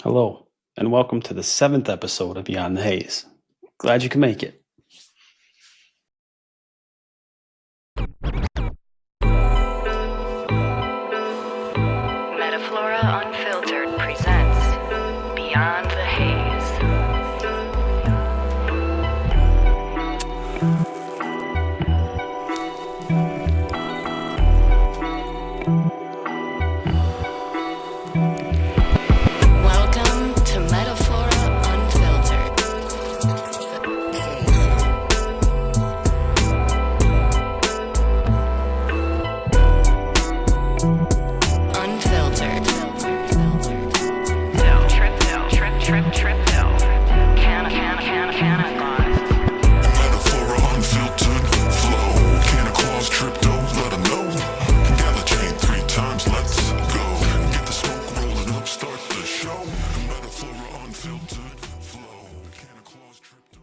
Hello, and welcome to the 7th episode of Beyond the Haze. Glad you can make it. MetaFlora Unfiltered presents Beyond the Haze. Welcome to MetaFlora Unfiltered. Unfiltered. Trip. Cannabis. MetaFlora unfiltered flow. Canna clause crypto, let 'em know. Gala chain 3 times, let's go. Get the smoke rolling up, start the show. MetaFlora unfiltered flow. Canna clause crypto,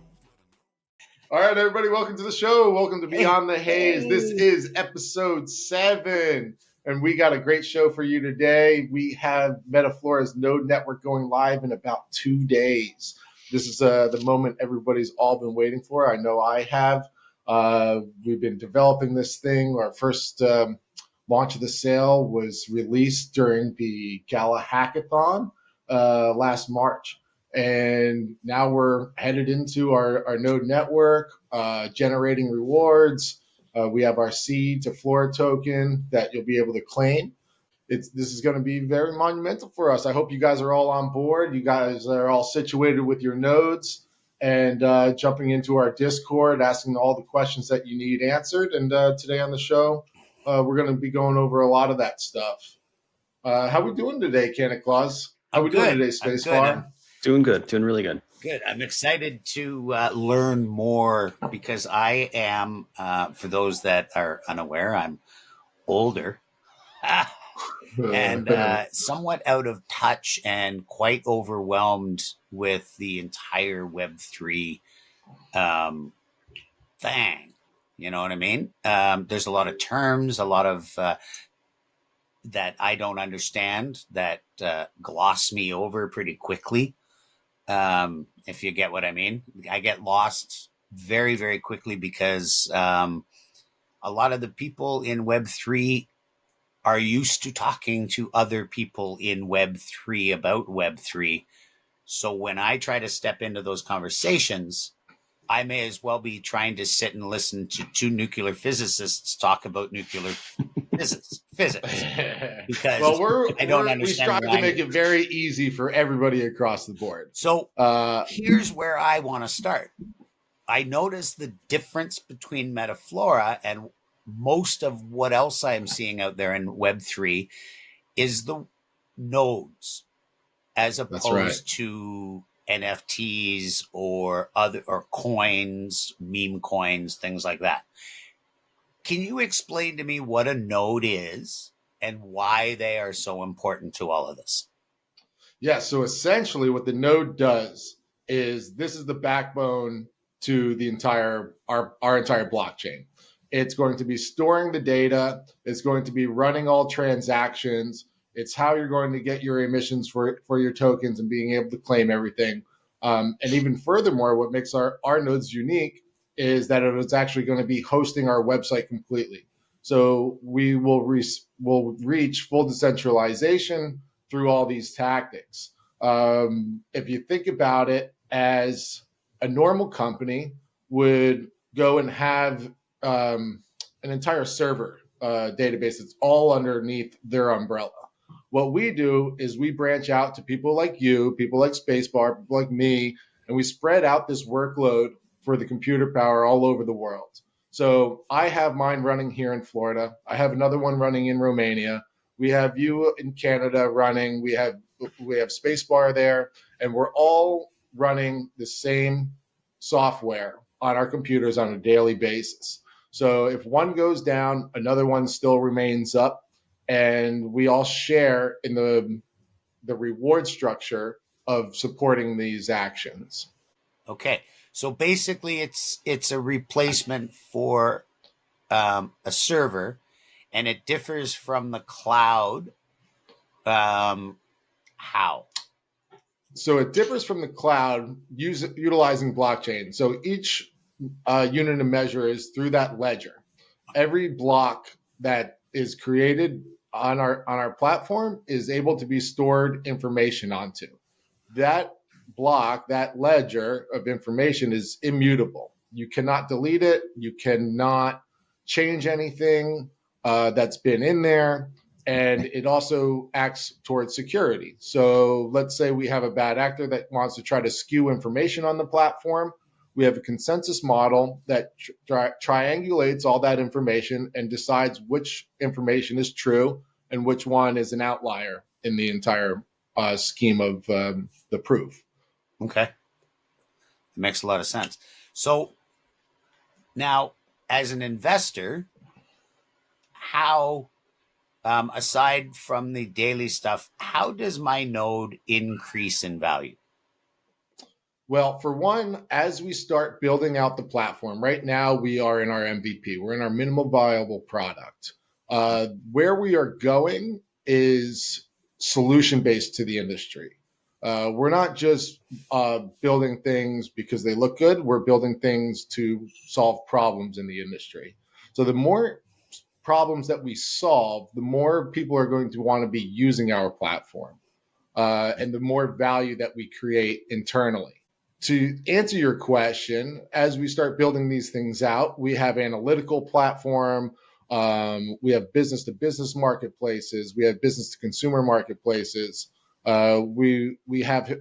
All right, everybody, welcome to the show. Welcome to Beyond the Haze. This is episode 7, and we got a great show for you today. We have MetaFlora's Node network going live in about 2 days. This is the moment everybody's all been waiting for. I know I have. We've been developing this thing. Our first launch of the sale was released during the Gala Hackathon last March. And now we're headed into our node network, generating rewards. We have our seed to Flora token that you'll be able to claim. This is going to be very monumental for us. I hope you guys are all on board. You guys are all situated with your nodes and jumping into our Discord, asking all the questions that you need answered. And today on the show, we're going to be going over a lot of that stuff. How we doing today, Canna Claus? How we doing today, Spacebar? Doing good, doing really good. Good. I'm excited to learn more because I am, for those that are unaware, I'm older and somewhat out of touch and quite overwhelmed with the entire Web3 thing. You know what I mean? There's a lot of terms, a lot of that I don't understand that gloss me over pretty quickly. If you get what I mean. I get lost very, very quickly because a lot of the people in Web3 are used to talking to other people in Web3 about Web3. So when I try to step into those conversations, I may as well be trying to sit and listen to 2 nuclear physicists talk about nuclear physics. Because I don't understand. We strive to make it very easy for everybody across the board. So here's where I want to start. I noticed the difference between MetaFlora and most of what else I'm seeing out there in Web3 is the nodes, as opposed to NFTs or coins, meme coins, things like that. Can you explain to me what a node is and why they are so important to all of this? Yeah, so essentially what the node does is this is the backbone to the entire our entire blockchain. It's going to be storing the data, it's going to be running all transactions, it's how you're going to get your emissions for your tokens and being able to claim everything. And even furthermore, what makes our nodes unique is that it's actually going to be hosting our website completely. So we will reach full decentralization through all these tactics. If you think about it as a normal company would go and have an entire server database that's all underneath their umbrella. What we do is we branch out to people like you, people like Spacebar, people like me, and we spread out this workload for the computer power all over the world. So I have mine running here in Florida. I have another one running in Romania. We have you in Canada running. We have Spacebar there, and we're all running the same software on our computers on a daily basis. So if one goes down, another one still remains up, and we all share in the reward structure of supporting these actions. Okay, so basically it's a replacement for a server, and it differs from the cloud. How? So it differs from the cloud utilizing blockchain. So each unit of measure is through that ledger. Every block that is created on our platform is able to be stored information onto. That block, that ledger of information is immutable. You cannot delete it. You cannot change anything that's been in there. And it also acts towards security. So let's say we have a bad actor that wants to try to skew information on the platform. We have a consensus model that triangulates all that information and decides which information is true and which one is an outlier in the entire scheme of the proof. Okay. It makes a lot of sense. So now, as an investor, how, aside from the daily stuff, how does my node increase in value? Well, for one, as we start building out the platform, right now we are in our MVP. We're in our minimum viable product. Where we are going is solution-based to the industry. We're not just building things because they look good. We're building things to solve problems in the industry. So the more problems that we solve, the more people are going to want to be using our platform, and the more value that we create internally. To answer your question, as we start building these things out, we have analytical platform, we have business to business marketplaces, we have business to consumer marketplaces. We have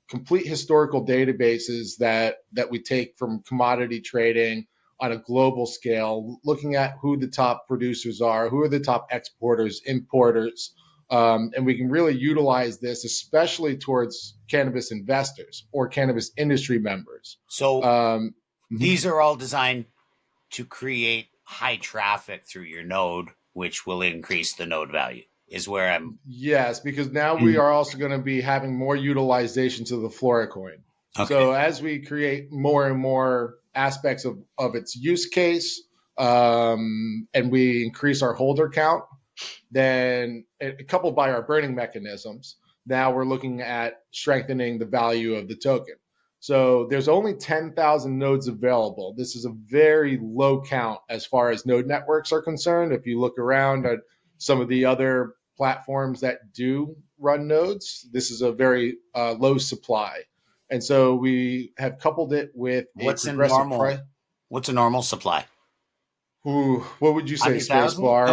complete historical databases that we take from commodity trading on a global scale, looking at who the top producers are, who are the top exporters, importers. And we can really utilize this, especially towards cannabis investors or cannabis industry members. So these are all designed to create high traffic through your node, which will increase the node value, is where I'm. Yes, because now we are also going to be having more utilization to the Flora coin. Okay. So as we create more and more aspects of its use case, and we increase our holder count, then coupled by our burning mechanisms, now we're looking at strengthening the value of the token. So there's only 10,000 nodes available. This is a very low count as far as node networks are concerned. If you look around at some of the other platforms that do run nodes, this is a very low supply. And so we have coupled it with what's a normal supply? Ooh, what would you say, Spacebar?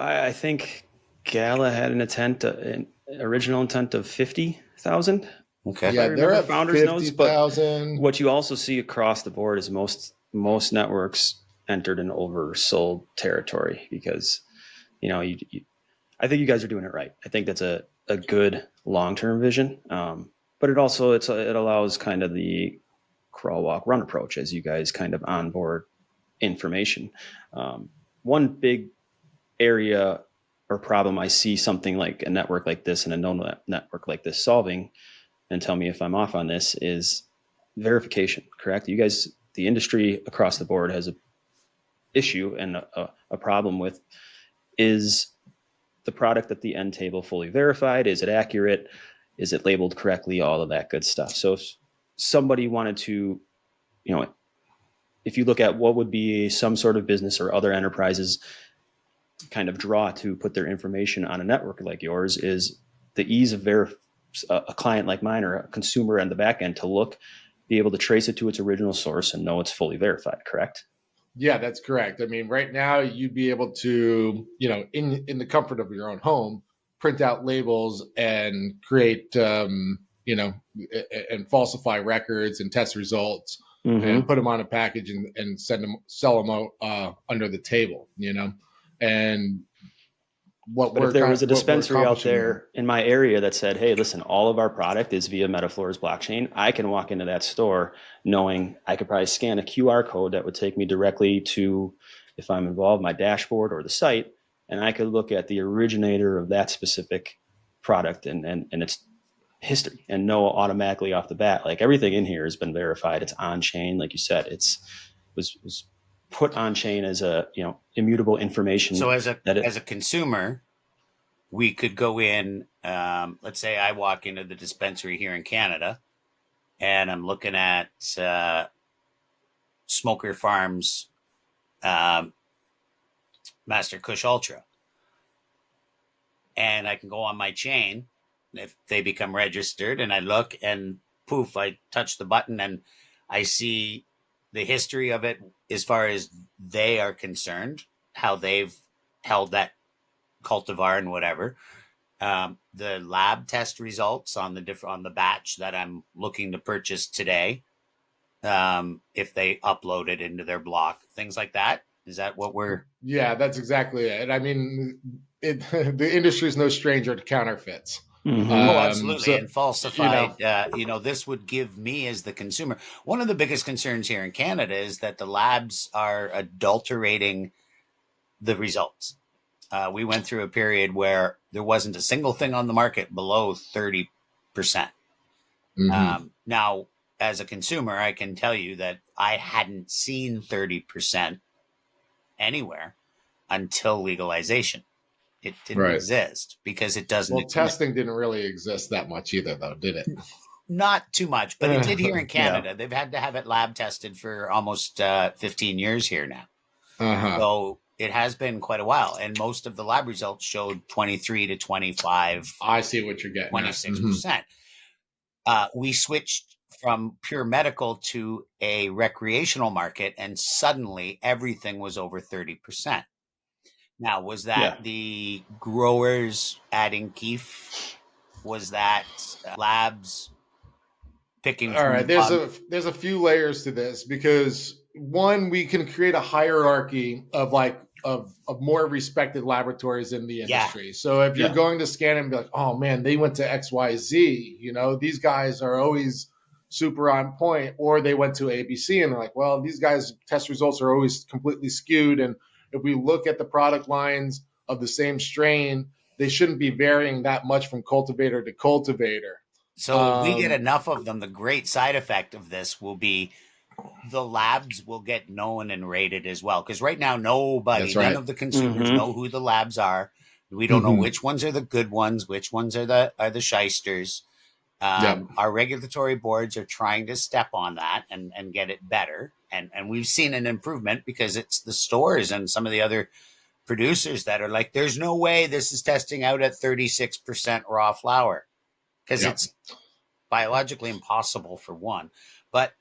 I think Gala had an original intent of 50,000. Okay. Yeah, they're at founders 50,000. But what you also see across the board is most networks entered in oversold territory because, I think you guys are doing it right. I think that's a good long-term vision. But it also it allows kind of the crawl, walk, run approach as you guys kind of onboard information. One big area or problem I see something like a network like this and a node network like this solving, and tell me if I'm off on this, is verification, correct? You guys, the industry across the board has a issue and a problem with, is the product at the end table fully verified? Is it accurate? Is it labeled correctly? All of that good stuff. So if somebody wanted to, if you look at what would be some sort of business or other enterprises kind of draw to put their information on a network like yours, is the ease of a client like mine or a consumer on the back end to be able to trace it to its original source and know it's fully verified, correct? Yeah, that's correct. I mean, right now you'd be able to, in the comfort of your own home, print out labels and create, and falsify records and test results, and put them on a package and sell them out under the table, and but if there was a dispensary out there in my area that said, hey, listen, all of our product is via MetaFlora's blockchain, I can walk into that store knowing I could probably scan a QR code that would take me directly to, if I'm involved, my dashboard or the site, and I could look at the originator of that specific product and its history and know automatically off the bat, like everything in here has been verified. It's on chain. Like you said, was put on chain as a, immutable information. So as a consumer, we could go in, let's say I walk into the dispensary here in Canada and I'm looking at Smoker Farms Master Kush Ultra. And I can go on my chain if they become registered, and I look and poof, I touch the button and I see the history of it as far as they are concerned, how they've held that cultivar and whatever. The lab test results on the batch that I'm looking to purchase today, if they upload it into their block, things like that. Is that what we're? Yeah, that's exactly it. I mean, the industry is no stranger to counterfeits. Mhm. Oh, absolutely. So, And falsified, this would give me as the consumer. One of the biggest concerns here in Canada is that the labs are adulterating the results. We went through a period where there wasn't a single thing on the market below 30%. Now, as a consumer, I can tell you that I hadn't seen 30% anywhere until legalization. It didn't exist because it doesn't. Well, testing didn't really exist that much either, though, did it? Not too much, but it did here in Canada. They've had to have it lab tested for almost 15 years here now. So it has been quite a while. And most of the lab results showed 23 to 25. I see what you're getting. 26%. We switched from pure medical to a recreational market, and suddenly everything was over 30%. Now, was that the growers adding keef? Was that labs picking? All right, there's a few layers to this, because one, we can create a hierarchy of more respected laboratories in the industry. So if you're going to scan and be like, oh man, they went to XYZ, these guys are always super on point, or they went to ABC and they're like, well, these guys' test results are always completely skewed. And if we look at the product lines of the same strain, they shouldn't be varying that much from cultivator to cultivator. So if we get enough of them, the great side effect of this will be the labs will get known and rated as well. Because right now, none of the consumers know who the labs are. We don't know which ones are the good ones, which ones are the shysters. Our regulatory boards are trying to step on that and get it better. And we've seen an improvement because it's the stores and some of the other producers that are like, there's no way this is testing out at 36% raw flour, because it's biologically impossible for one. But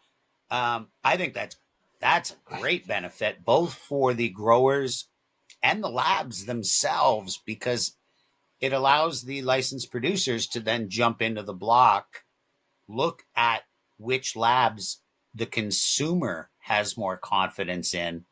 I think that's a great benefit both for the growers and the labs themselves, because it allows the licensed producers to then jump into the block, look at which labs the consumer has more confidence in,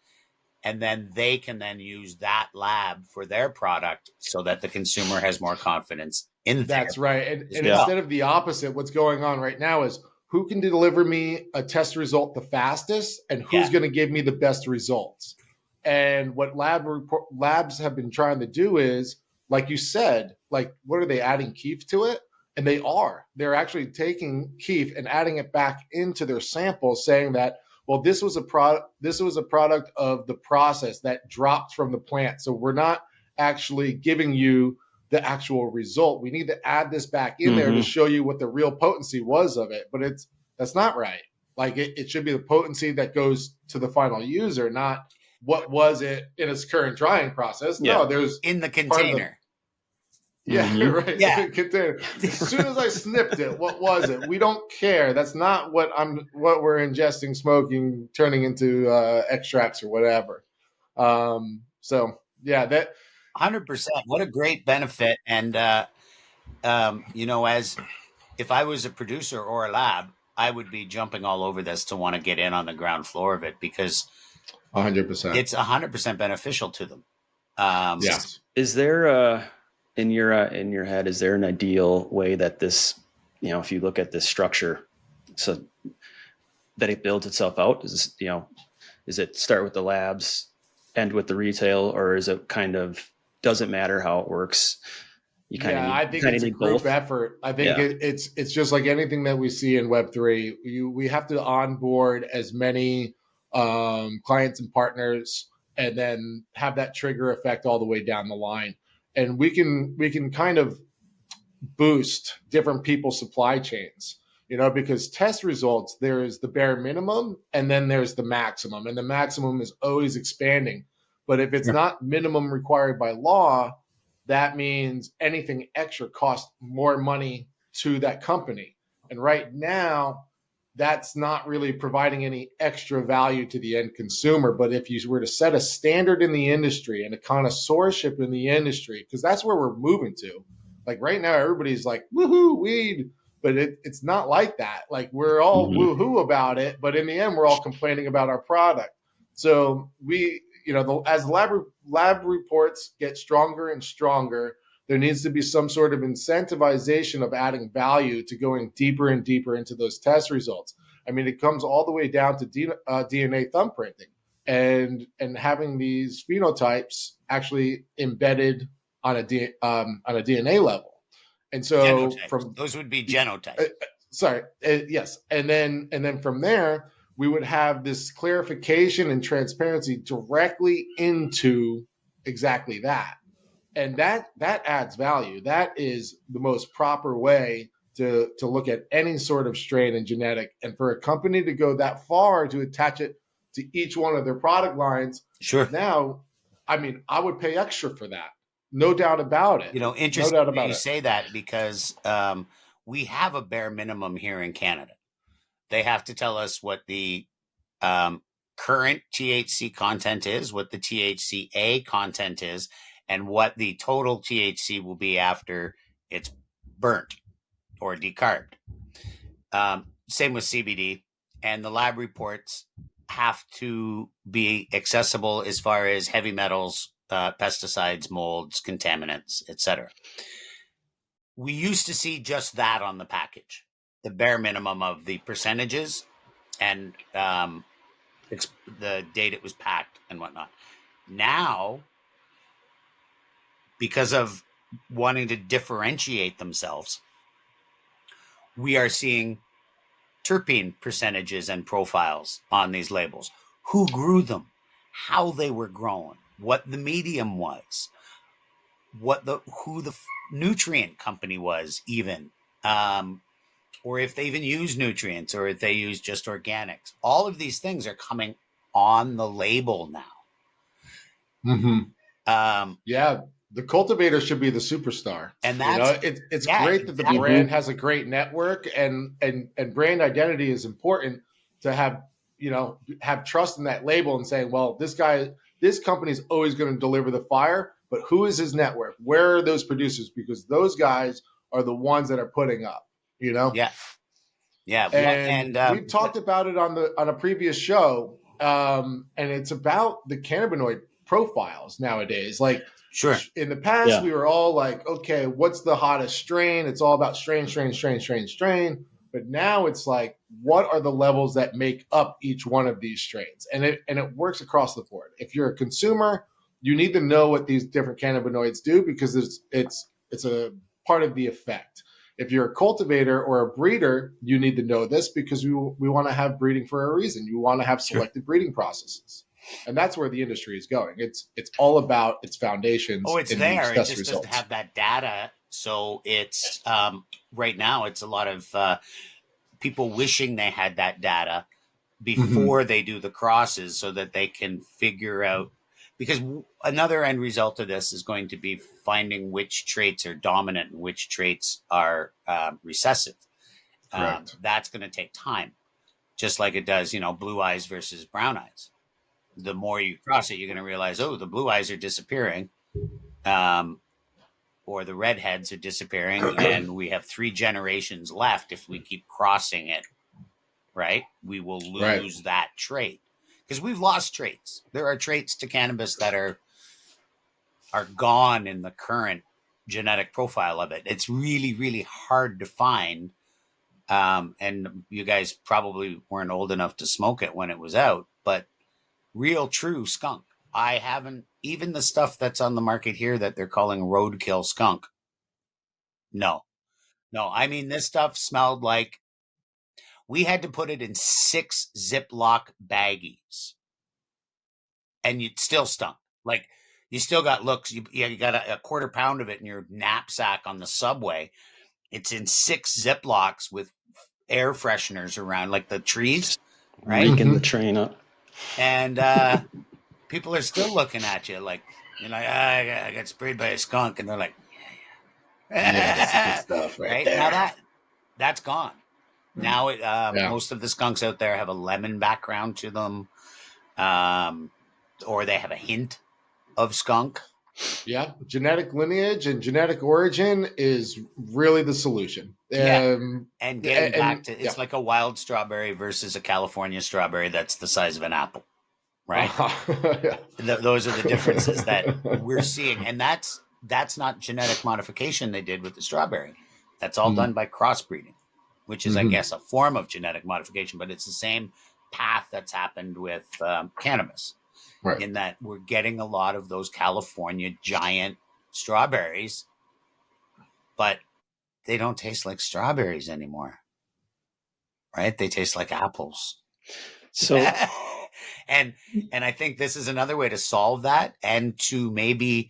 and then they can then use that lab for their product so that the consumer has more confidence in That's right. And instead of the opposite, what's going on right now is who can deliver me a test result the fastest and who's going to give me the best results. And what labs have been trying to do is, like you said, like, what are they adding keef to it? And they're actually taking keef and adding it back into their samples, saying that, well, this was a product of the process that dropped from the plant. So we're not actually giving you the actual result. We need to add this back in there to show you what the real potency was of it. But that's not right. Like it should be the potency that goes to the final user, not what was it in its current drying process. No, there's in the container. Right. Yeah. Container. As soon as I snipped it, what was it? We don't care. That's not what we're ingesting, smoking, turning into extracts or whatever. So yeah, that 100%. What a great benefit. And as if I was a producer or a lab, I would be jumping all over this to want to get in on the ground floor of it, because 100%. It's 100% beneficial to them. Yes. Is there in your head, is there an ideal way that this, if you look at this structure, so that it builds itself out? Is it start with the labs, end with the retail, or is it kind of doesn't matter how it works? I think it's a group effort. I think it's just like anything that we see in Web3. We have to onboard as many clients and partners, and then have that trigger effect all the way down the line. and we can kind of boost different people's supply chains, because test results, there is the bare minimum and then there's the maximum, and the maximum is always expanding. But if it's not minimum required by law, that means anything extra costs more money to that company. And right now, that's not really providing any extra value to the end consumer. But if you were to set a standard in the industry and a connoisseurship in the industry, because that's where we're moving to. Like right now, everybody's like, woohoo, weed. But it's not like that. Like we're all woohoo about it, but in the end, we're all complaining about our product. So as lab reports get stronger and stronger, there needs to be some sort of incentivization of adding value to going deeper and deeper into those test results. I mean, it comes all the way down to DNA thumbprinting and having these phenotypes actually embedded on a DNA level. And so those would be genotypes. Yes. And then from there, we would have this clarification and transparency directly into exactly that. And that adds value. That is the most proper way to look at any sort of strain and genetic. And for a company to go that far to attach it to each one of their product lines, sure. Now, I mean, I would pay extra for that. No doubt about it. Interesting no doubt you say that, because we have a bare minimum here in Canada. They have to tell us what the current THC content is, what the THCA content is, and what the total THC will be after it's burnt or decarbed. Same with CBD. And the lab reports have to be accessible as far as heavy metals, pesticides, molds, contaminants, etc. We used to see just that on the package, the bare minimum of the percentages and the date it was packed and whatnot. Now, because of wanting to differentiate themselves, we are seeing terpene percentages and profiles on these labels. Who grew them, how they were grown, what the medium was, who the nutrient company was even, or if they even use nutrients, or if they use just organics. All of these things are coming on the label now. Mm-hmm. The cultivator should be the superstar, and that's it's great that the brand has a great network, and brand identity is important to have trust in that label and saying, well, this company is always going to deliver the fire, but who is his network? Where are those producers? Because those guys are the ones that are putting up. Yeah. And we've talked about it on a previous show, and it's about the cannabinoid profiles nowadays. Like, sure, in the past, we were all like, okay, what's the hottest strain? It's all about strain. But now it's like, what are the levels that make up each one of these strains? And it works across the board. If you're a consumer, you need to know what these different cannabinoids do, because it's a part of the effect. If you're a cultivator or a breeder, you need to know this, because we want to have breeding for a reason. You want to have selective breeding processes. And that's where the industry is going. It's all about its foundations. Oh, it's there. It just doesn't have that data. So it's right now, it's a lot of people wishing they had that data before they do the crosses, so that they can figure out. Because another end result of this is going to be finding which traits are dominant and which traits are recessive. That's going to take time, just like it does, blue eyes versus brown eyes. The more you cross it, you're going to realize, oh, the blue eyes are disappearing, or the redheads are disappearing, and we have 3 generations left. If we keep crossing it, right, we will lose that trait, because we've lost traits. There are traits to cannabis that are gone in the current genetic profile of it. It's really, really hard to find. And you guys probably weren't old enough to smoke it when it was out, but real true skunk. I haven't, even the stuff that's on the market here that they're calling roadkill skunk. No, I mean, this stuff smelled like we had to put it in 6 Ziploc baggies, and it still stunk. Like, You still got looks. You got a quarter pound of it in your knapsack on the subway. It's in 6 Ziplocs with air fresheners around, like the trees, right? Reeking the train up. And people are still looking at you like, you're like, I got sprayed by a skunk. And they're like, Yeah, that's the good stuff right there. Now that's gone. Now most of the skunks out there have a lemon background to them, or they have a hint of skunk. Yeah, genetic lineage and genetic origin is really the solution. And getting back to, it's like a wild strawberry versus a California strawberry that's the size of an apple, right? Those are the differences that we're seeing. And that's not genetic modification they did with the strawberry. That's all done by crossbreeding, which is, I guess, a form of genetic modification, but it's the same path that's happened with cannabis. Right. In that we're getting a lot of those California giant strawberries, but they don't taste like strawberries anymore, right? They taste like apples. So, and I think this is another way to solve that, and to maybe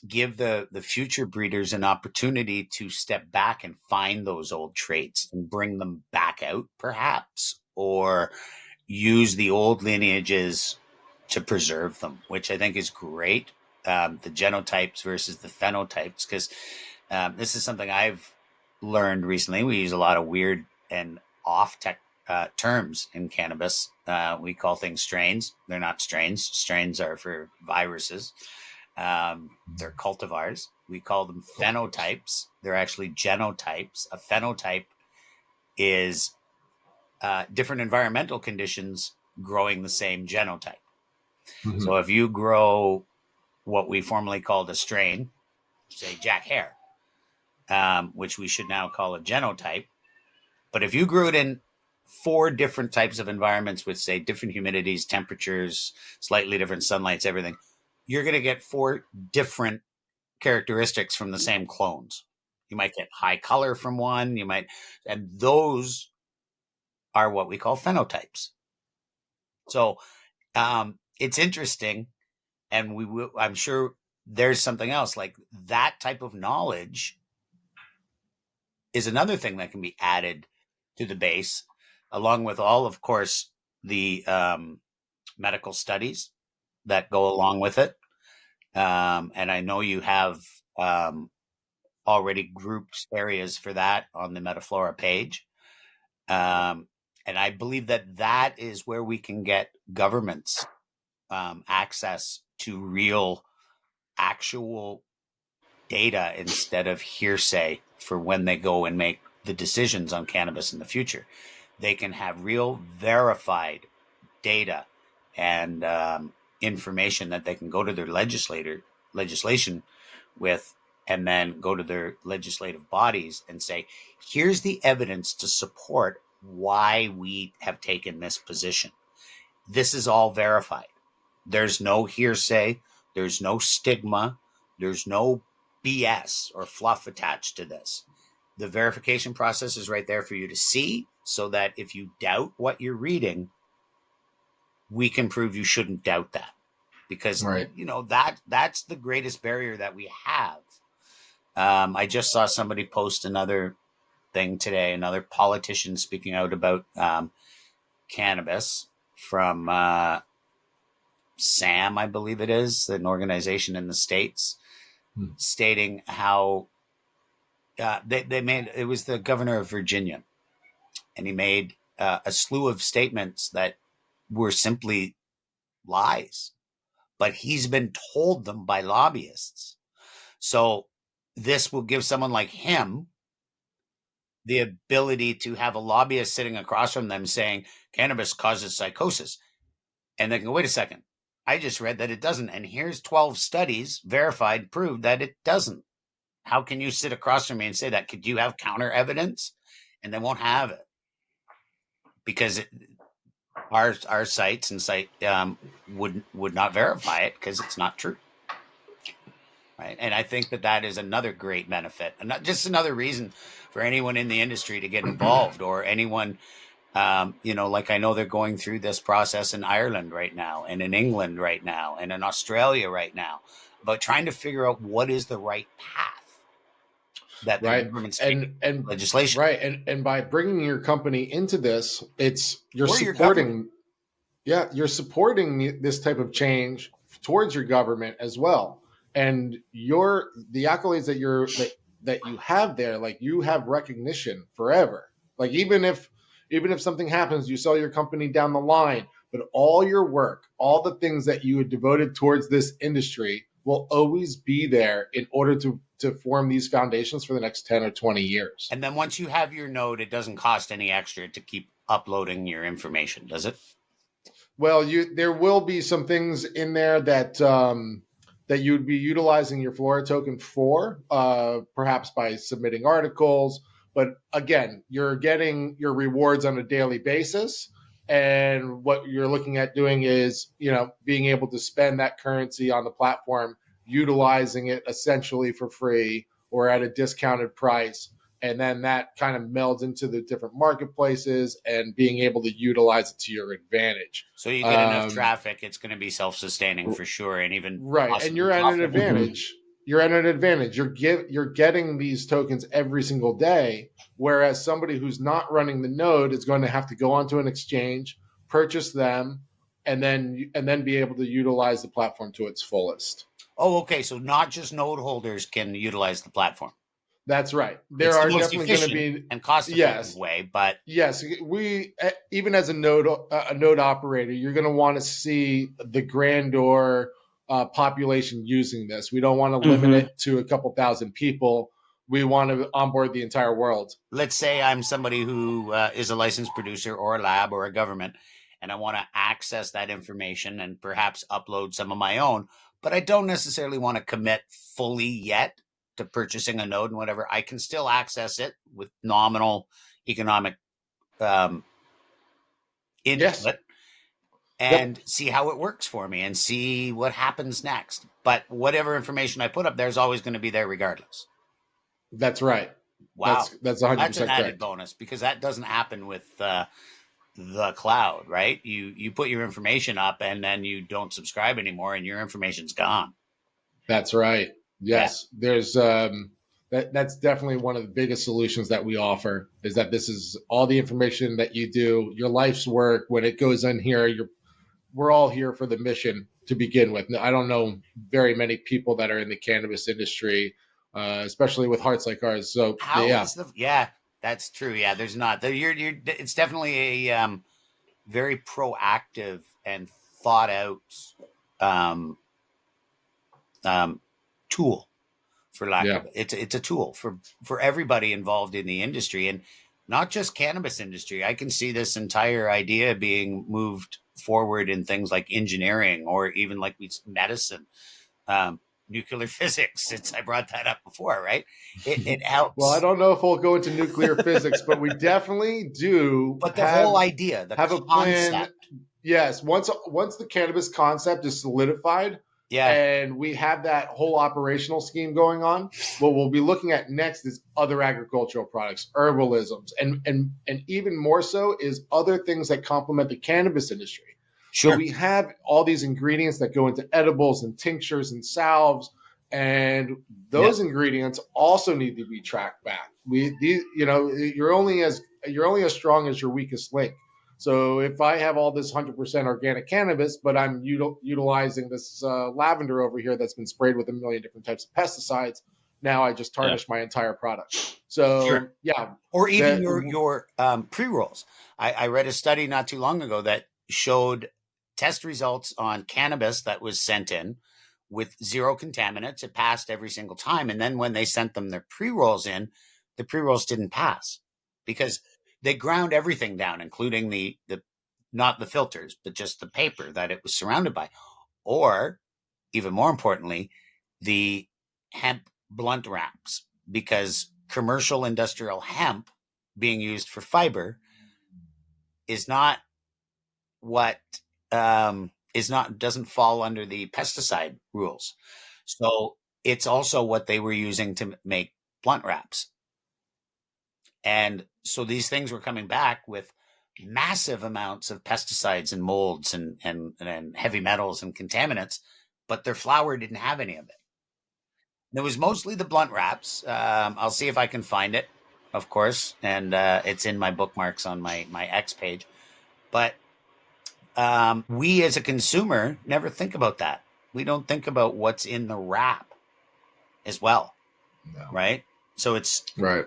give the future breeders an opportunity to step back and find those old traits and bring them back out, perhaps, or use the old lineages to preserve them, which I think is great. The genotypes versus the phenotypes, because this is something I've learned recently. We use a lot of weird and off-tech terms in cannabis. We call things strains. They're not strains. Strains are for viruses. They're cultivars. We call them phenotypes. They're actually genotypes. A phenotype is different environmental conditions growing the same genotype. So if you grow what we formerly called a strain, say Jack Hare, which we should now call a genotype, but if you grew it in 4 different types of environments with, say, different humidities, temperatures, slightly different sunlights, everything, you're going to get 4 different characteristics from the same clones. You might get high color from one, and those are what we call phenotypes. So, it's interesting, and I'm sure there's something else like that type of knowledge is another thing that can be added to the base, along with all, of course, the medical studies that go along with it. And I know you have already grouped areas for that on the MetaFlora page. And I believe that is where we can get governments access to real, actual data instead of hearsay for when they go and make the decisions on cannabis in the future. They can have real verified data and information that they can go to their legislation with, and then go to their legislative bodies and say, here's the evidence to support why we have taken this position. This is all verified. There's no hearsay. There's no stigma. There's no BS or fluff attached to this. The verification process is right there for you to see, so that if you doubt what you're reading, we can prove you shouldn't doubt that. Because, that's the greatest barrier that we have. I just saw somebody post another thing today, another politician speaking out about cannabis from SAM, I believe it is, an organization in the States, stating how they made, it was the governor of Virginia, and he made a slew of statements that were simply lies, but he's been told them by lobbyists. So this will give someone like him the ability to have a lobbyist sitting across from them saying cannabis causes psychosis. And they can go, wait a second, I just read that it doesn't. And here's 12 studies verified, proved that it doesn't. How can you sit across from me and say that? Could you have counter evidence? And they won't have it, because our sites and site would not verify it, because it's not true. Right. And I think that is another great benefit, and not just another reason for anyone in the industry to get involved, or anyone Like I know they're going through this process in Ireland right now, and in England right now, and in Australia right now, about trying to figure out what is the right path that the Right. government's taking And legislation, right. And by bringing your company into this, you're or your government. supporting, yeah, you're supporting this type of change towards your government as well. And the accolades that you have there, like you have recognition forever. Like even if something happens, you sell your company down the line, but all your work, all the things that you had devoted towards this industry will always be there in order to form these foundations for the next 10 or 20 years. And then once you have your node, it doesn't cost any extra to keep uploading your information, does it? Well, there will be some things in there that that you'd be utilizing your Flora token for, perhaps by submitting articles. But again, you're getting your rewards on a daily basis, and what you're looking at doing is, being able to spend that currency on the platform, utilizing it essentially for free or at a discounted price, and then that kind of melds into the different marketplaces and being able to utilize it to your advantage. So you get enough traffic, it's going to be self-sustaining for sure, and even Right, and you're at an advantage. You're at an advantage. You're getting these tokens every single day, whereas somebody who's not running the node is going to have to go onto an exchange, purchase them, and then be able to utilize the platform to its fullest. Oh, okay. So not just node holders can utilize the platform. That's right. There It's are the most definitely going to efficient be and cost-effective way, but yes, we even as a node operator, you're going to want to see the grandeur population using this. We don't want to limit it to a couple thousand people. We want to onboard the entire world. let's say I'm somebody who is a licensed producer or a lab or a government, and I want to access that information and perhaps upload some of my own, but I don't necessarily want to commit fully yet to purchasing a node and whatever. I can still access it with nominal economic input Yes. and see how it works for me and see what happens next. But whatever information I put up there is always going to be there regardless. That's right. Wow. That's 100% That's an added correct. bonus, because that doesn't happen with the cloud, right? You put your information up and then you don't subscribe anymore and your information's gone. That's right. Yes, there's that's definitely one of the biggest solutions that we offer, is that this is all the information that you do, your life's work. When it goes in here, we're all here for the mission to begin with. I don't know very many people that are in the cannabis industry, especially with hearts like ours. So That's true. Yeah, there's not. It's definitely a very proactive and thought out tool, for lack of it. It's a tool for everybody involved in the industry, and not just cannabis industry. I can see this entire idea being moved forward in things like engineering, or even like medicine, nuclear physics, since I brought that up before, right? It helps. Well, I don't know if we'll go into nuclear physics, but we definitely do. But the whole idea, the have concept. a plan. Yes, once the cannabis concept is solidified, and we have that whole operational scheme going on, what we'll be looking at next is other agricultural products, herbalisms, and even more so is other things that complement the cannabis industry. Sure. So we have all these ingredients that go into edibles and tinctures and salves, and those ingredients also need to be tracked back. You're only as strong as your weakest link. So if I have all this 100% organic cannabis, but I'm utilizing this lavender over here that's been sprayed with a million different types of pesticides, now I just tarnish my entire product. So or even your pre-rolls. I read a study not too long ago that showed test results on cannabis that was sent in with 0 contaminants. It passed every single time. And then when they sent them their pre-rolls in, the pre-rolls didn't pass because they ground everything down, including the not the filters, but just the paper that it was surrounded by. Or even more importantly, the hemp blunt wraps, because commercial industrial hemp being used for fiber is not what doesn't fall under the pesticide rules. So it's also what they were using to make blunt wraps. And so these things were coming back with massive amounts of pesticides and molds and heavy metals and contaminants, but their flower didn't have any of it. It was mostly the blunt wraps. I'll see if I can find it, of course, and it's in my bookmarks on my X page. But we as a consumer never think about that. We don't think about what's in the wrap as well, No. right? So it's Right.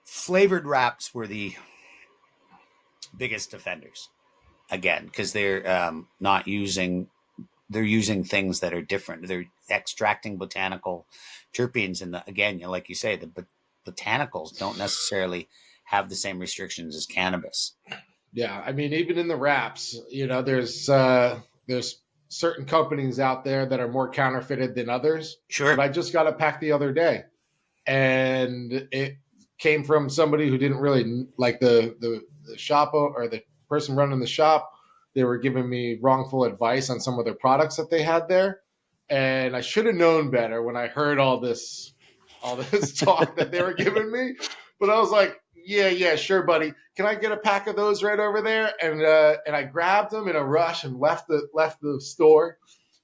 flavored wraps were the biggest offenders, again, because they're not using, they're using things that are different. They're extracting botanical terpenes, and again, like you say, the botanicals don't necessarily have the same restrictions as cannabis. Yeah, I mean, even in the wraps, there's certain companies out there that are more counterfeited than others. Sure. But I just got a pack the other day, and it came from somebody who didn't really like the shop or the person running the shop. They were giving me wrongful advice on some of their products that they had there, and I should have known better when I heard all this talk that they were giving me. But I was like, yeah, sure, buddy. Can I get a pack of those right over there? And I grabbed them in a rush and left the store.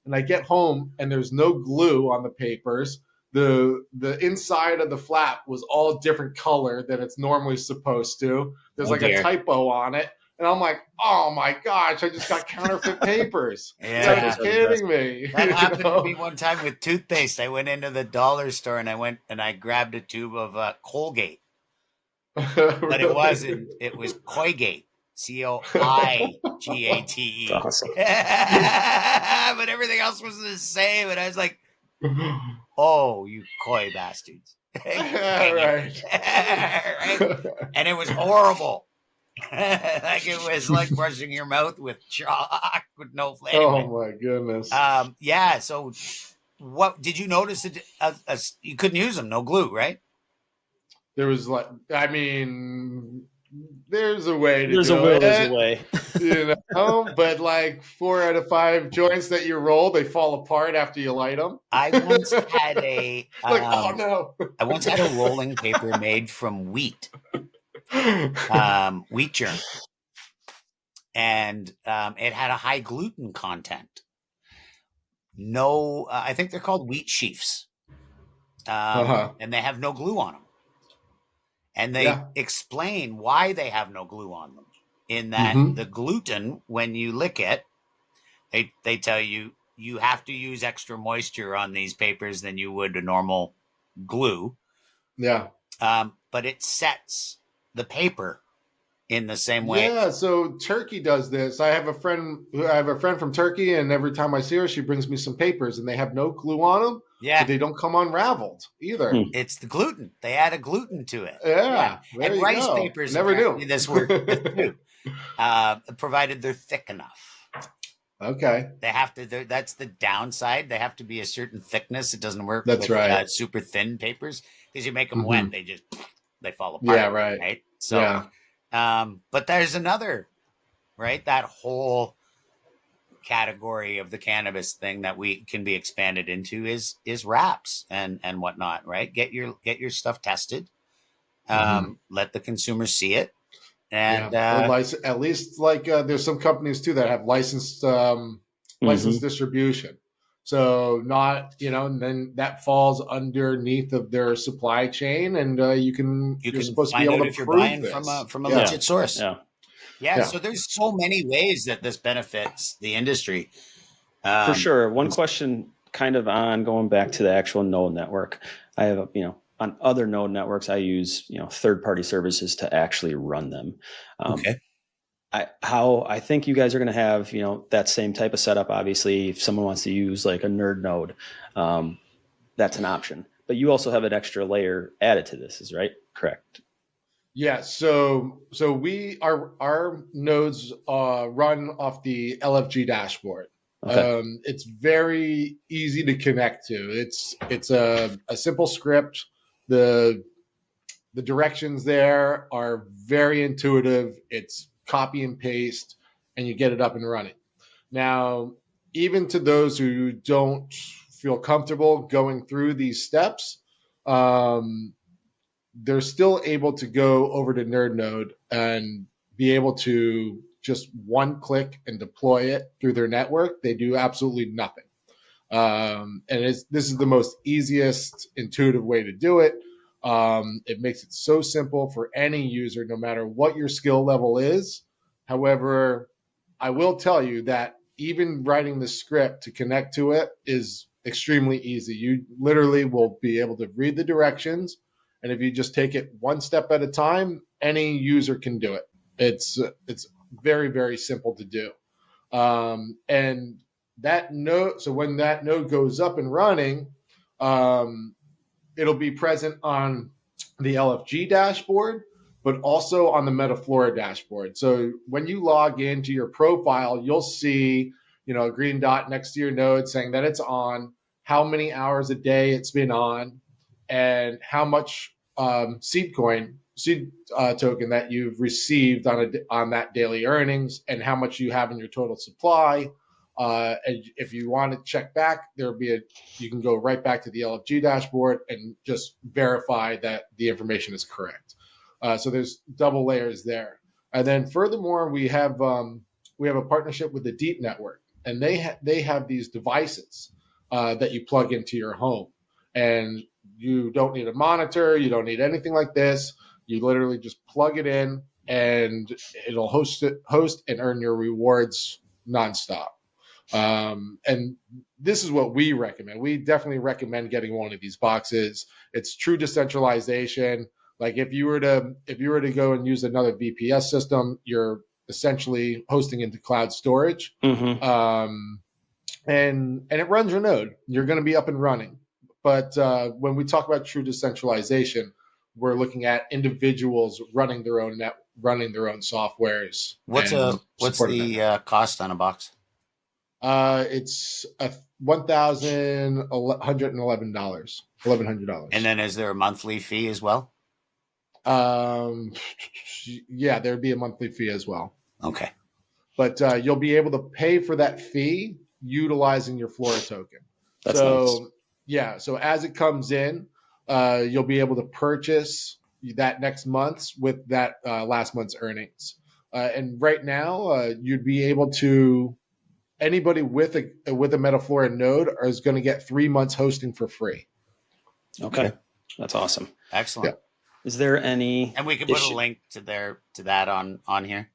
And I get home and there's no glue on the papers. The inside of the flap was all different color than it's normally supposed to. There's a typo on it. And I'm like, oh my gosh, I just got counterfeit papers. Yeah. You're kidding me. That happened to me one time with toothpaste. I went into the dollar store and I grabbed a tube of Colgate. But it wasn't. It was Coigate. Coigate. Awesome. But everything else was the same. And I was like, oh, you coy bastards. Right. Right? And it was horrible. Like it was like brushing your mouth with chalk with no flavor. Oh my goodness. Yeah. So what did you notice? You couldn't use them. No glue, right? There was there's a way to There's do a will, it. there's a way. But like 4 out of 5 joints that you roll, they fall apart after you light them. I once had a oh no! I once had a rolling paper made from wheat germ, and it had a high gluten content. No, I think they're called wheat sheafs, and they have no glue on them. And they explain why they have no glue on them. In that the gluten, when you lick it, they tell you you have to use extra moisture on these papers than you would a normal glue. Yeah. But it sets the paper in the same way. Yeah, so Turkey does this. I have a friend from Turkey, and every time I see her, she brings me some papers, and they have no glue on them. Yeah. But they don't come unraveled either. It's the gluten. They add a gluten to it. Yeah. There And you rice go. papers Never knew. this work too. Provided they're thick enough. Okay. They have to. That's the downside. They have to be a certain thickness. It doesn't work. That's with, right. Super thin papers, because you make them wet, they fall apart. Yeah. Right. Right. So, but there's another, right? That whole category of the cannabis thing that we can be expanded into is wraps and whatnot. Right. Get your stuff tested. Let the consumer see it. And at least there's some companies too that have licensed distribution. So not, and then that falls underneath of their supply chain, and you're supposed to be able to if you're prove buying this. from a legit source. Yeah. So there's so many ways that this benefits the industry. For sure. One question kind of on going back to the actual node network. I have, on other node networks, I use, third-party services to actually run them. Okay. I think you guys are going to have, that same type of setup. Obviously, if someone wants to use like a nerd node, that's an option. But you also have an extra layer added to this, is right? Correct. Yeah. So our nodes run off the LFG dashboard. Okay. It's very easy to connect to. It's a simple script. The directions there are very intuitive. It's copy and paste, and you get it up and running. Now, even to those who don't feel comfortable going through these steps, they're still able to go over to Nerd Node and be able to just one click and deploy it through their network, they do absolutely nothing. And this is the most easiest, intuitive way to do it. It makes it so simple for any user, no matter what your skill level is. However, I will tell you that even writing the script to connect to it is extremely easy. You literally will be able to read the directions, and if you just take it one step at a time, any user can do it. It's very, very simple to do. And that node, so when that node goes up and running, it'll be present on the LFG dashboard, but also on the MetaFlora dashboard. So when you log into your profile, you'll see, a green dot next to your node saying that it's on, how many hours a day it's been on, and how much seed token that you've received on that daily earnings, and how much you have in your total supply. And if you want to check back, you can go right back to the LFG dashboard and just verify that the information is correct. So there's double layers there. And then furthermore, we have a partnership with the Deep Network, and they have these devices that you plug into your home, and you don't need a monitor, you don't need anything like this. You literally just plug it in, and it'll host and earn your rewards nonstop. And this is what we recommend. We definitely recommend getting one of these boxes. It's true decentralization. Like if you were to go and use another VPS system, you're essentially hosting into cloud storage. Mm-hmm. And it runs your node. You're going to be up and running. But when we talk about true decentralization, we're looking at individuals running their own softwares. What's the cost on a box? It's $1,111, $1,100. And then is there a monthly fee as well? Yeah, there'd be a monthly fee as well. Okay. But you'll be able to pay for that fee utilizing your Flora token. That's nice. Yeah, so as it comes in, you'll be able to purchase that next month's with that last month's earnings. And right now, you'd be able to. Anybody with a MetaFlora node is going to get 3 months hosting for free. Okay, that's awesome. Excellent. Yeah. Is there any? And we can put a link to that on here.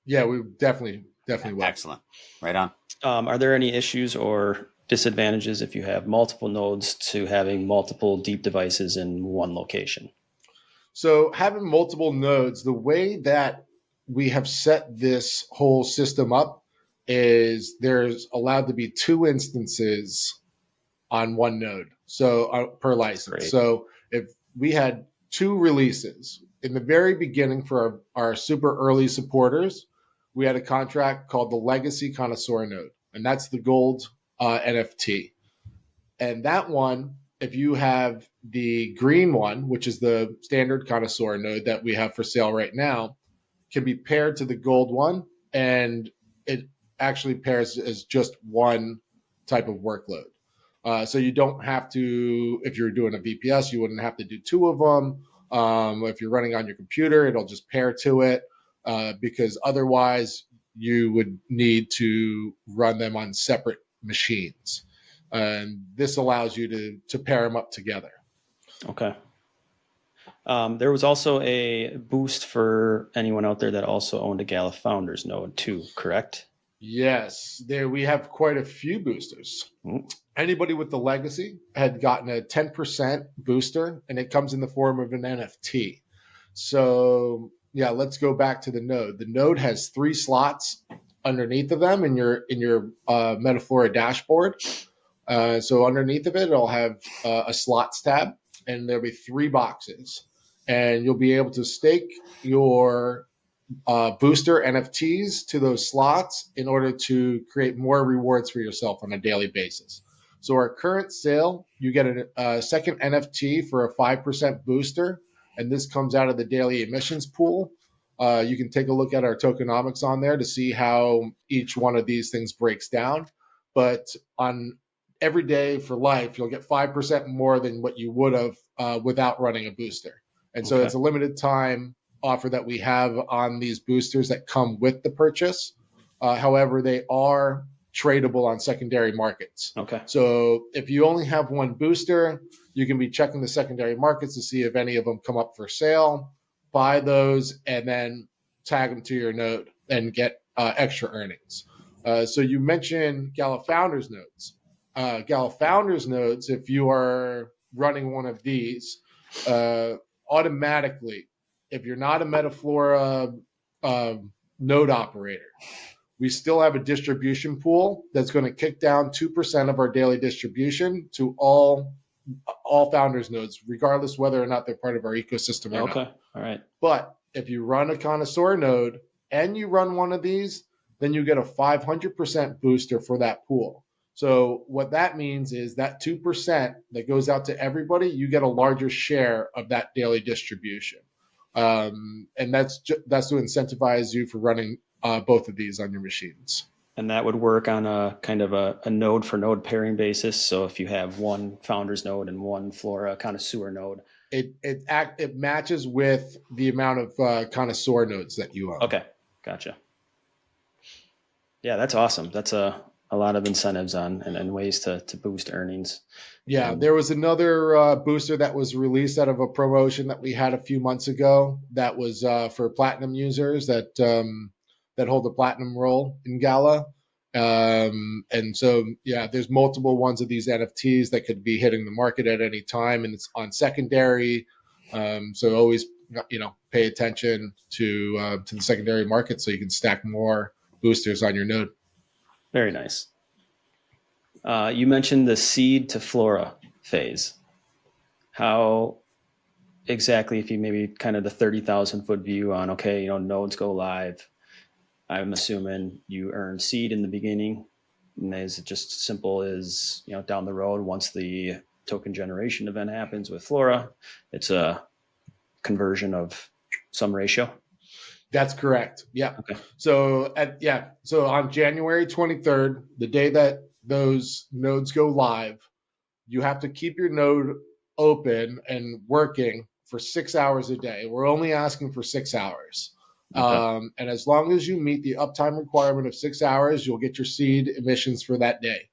Yeah, we definitely will. Excellent. Right on. Are there any issues or disadvantages if you have multiple nodes to having multiple deep devices in one location? So having multiple nodes, the way that we have set this whole system up is there's allowed to be 2 instances on one node, so per license. Great. So if we had 2 releases in the very beginning for our super early supporters, we had a contract called the Legacy Connoisseur Node, and that's the gold NFT. And that one, if you have the green one, which is the standard Connoisseur Node that we have for sale right now, can be paired to the gold one, and it actually pairs as just one type of workload. So you don't have to, if you're doing a VPS, you wouldn't have to do 2 of them. If you're running on your computer, it'll just pair to it because otherwise you would need to run them on separate machines. And this allows you to pair them up together. Okay. There was also a boost for anyone out there that also owned a Gala Founders node too, correct? Yes, we have quite a few boosters. Anybody with the Legacy had gotten a 10% booster, and it comes in the form of an NFT. So yeah, let's go back to the node. The node has 3 slots underneath of them in your MetaFlora dashboard. So underneath of it, it'll have a slots tab, and there'll be 3 boxes, and you'll be able to stake your booster NFTs to those slots in order to create more rewards for yourself on a daily basis. So our current sale, you get a second NFT for a 5% booster, and this comes out of the daily emissions pool. You can take a look at our tokenomics on there to see how each one of these things breaks down. But on every day for life, you'll get 5% more than what you would have without running a booster. And so It's a limited time offer that we have on these boosters that come with the purchase. However, they are tradable on secondary markets. Okay. So if you only have one booster, you can be checking the secondary markets to see if any of them come up for sale, buy those, and then tag them to your node and get extra earnings. So you mentioned Gala Founders Nodes. Gala Founders Nodes, if you are running one of these, automatically, if you're not a MetaFlora node operator, we still have a distribution pool that's going to kick down 2% of our daily distribution to all founders nodes, regardless whether or not they're part of our ecosystem or Okay. not. All right. But if you run a connoisseur node and you run one of these, then you get a 500% booster for that pool. So what that means is that 2% that goes out to everybody, you get a larger share of that daily distribution. And that's to incentivize you for running both of these on your machines. And that would work on a kind of a node for node pairing basis. So if you have one founders node and one Flora connoisseur node, it matches with the amount of connoisseur nodes that you own. Okay, gotcha. Yeah, that's awesome. That's a lot of incentives on and ways to boost earnings. Yeah, there was another booster that was released out of a promotion that we had a few months ago that was for platinum users that hold the platinum role in Gala. And so, yeah, there's multiple ones of these NFTs that could be hitting the market at any time, and it's on secondary. So always, pay attention to the secondary market so you can stack more boosters on your node. Very nice. You mentioned the seed to Flora phase. How exactly, if you maybe kind of the 30,000 foot view on, okay, nodes go live. I'm assuming you earn seed in the beginning. And is it just simple as, down the road, once the token generation event happens with Flora, it's a conversion of some ratio? That's correct. Yeah. Okay. So on January 23rd, the day that those nodes go live, you have to keep your node open and working for 6 hours a day. We're only asking for 6 hours. Okay. And as long as you meet the uptime requirement of 6 hours, you'll get your seed emissions for that day.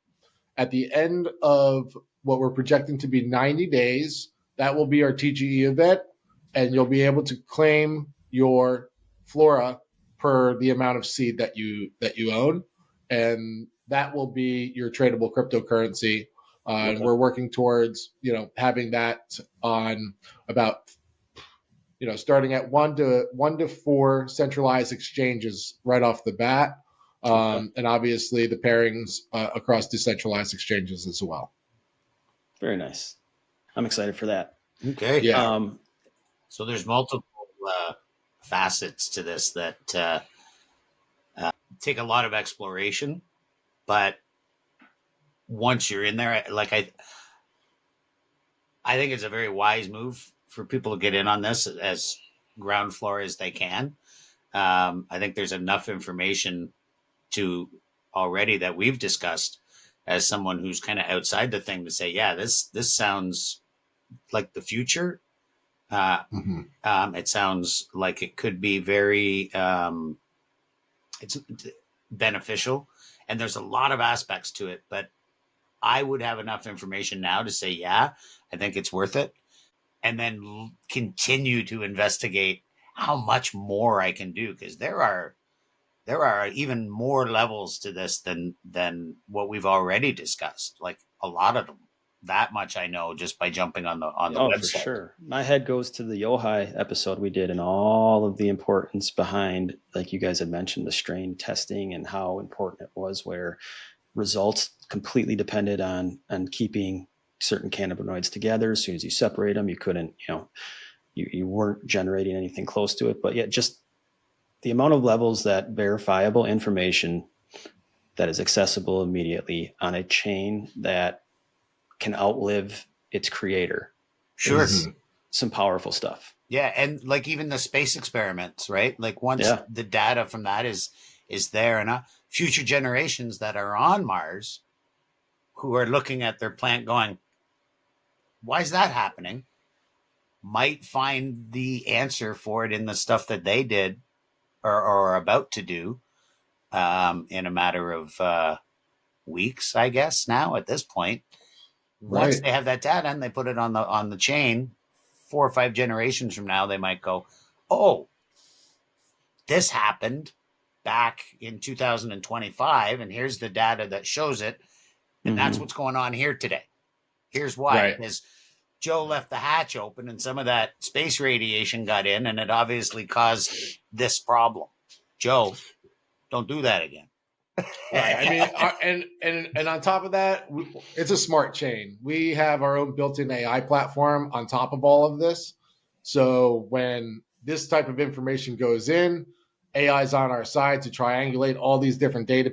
At the end of what we're projecting to be 90 days, that will be our TGE event, and you'll be able to claim your Flora per the amount of seed that you own, and that will be your tradable cryptocurrency. And we're working towards having that on about starting at one to four centralized exchanges right off the bat, and obviously the pairings across decentralized exchanges as well. Very nice. I'm excited for that. Okay. Yeah. So there's multiple facets to this that take a lot of exploration, but once you're in there, I think it's a very wise move for people to get in on this as ground floor as they can. I think there's enough information to already that we've discussed as someone who's kind of outside the thing to say, yeah, this sounds like the future. It sounds like it could be very it's beneficial, and there's a lot of aspects to it, but I would have enough information now to say, yeah, I think it's worth it, and then continue to investigate how much more I can do, because there are even more levels to this than what we've already discussed. Like a lot of them. That much I know just by jumping on the website. For sure. My head goes to the Yohai episode we did and all of the importance behind, like you guys had mentioned, the strain testing and how important it was, where results completely depended on keeping certain cannabinoids together. As soon as you separate them, you couldn't, you weren't generating anything close to it. But yet just the amount of levels that verifiable information that is accessible immediately on a chain that can outlive its creator. Sure. Some powerful stuff. Yeah. And like even the space experiments, right? Like once the data from that is there, and future generations that are on Mars who are looking at their plant going, why is that happening? might find the answer for it in the stuff that they did or are about to do in a matter of weeks, I guess, now at this point. Once Right. they have that data and they put it on the chain, 4 or 5 generations from now, they might go, oh, this happened back in 2025, and here's the data that shows it, and that's what's going on here today. Here's why. Right. Because Joe left the hatch open and some of that space radiation got in, and it obviously caused this problem. Joe, don't do that again. Right. I mean, and on top of that, it's a smart chain. We have our own built-in AI platform on top of all of this. So when this type of information goes in, AI is on our side to triangulate all these different data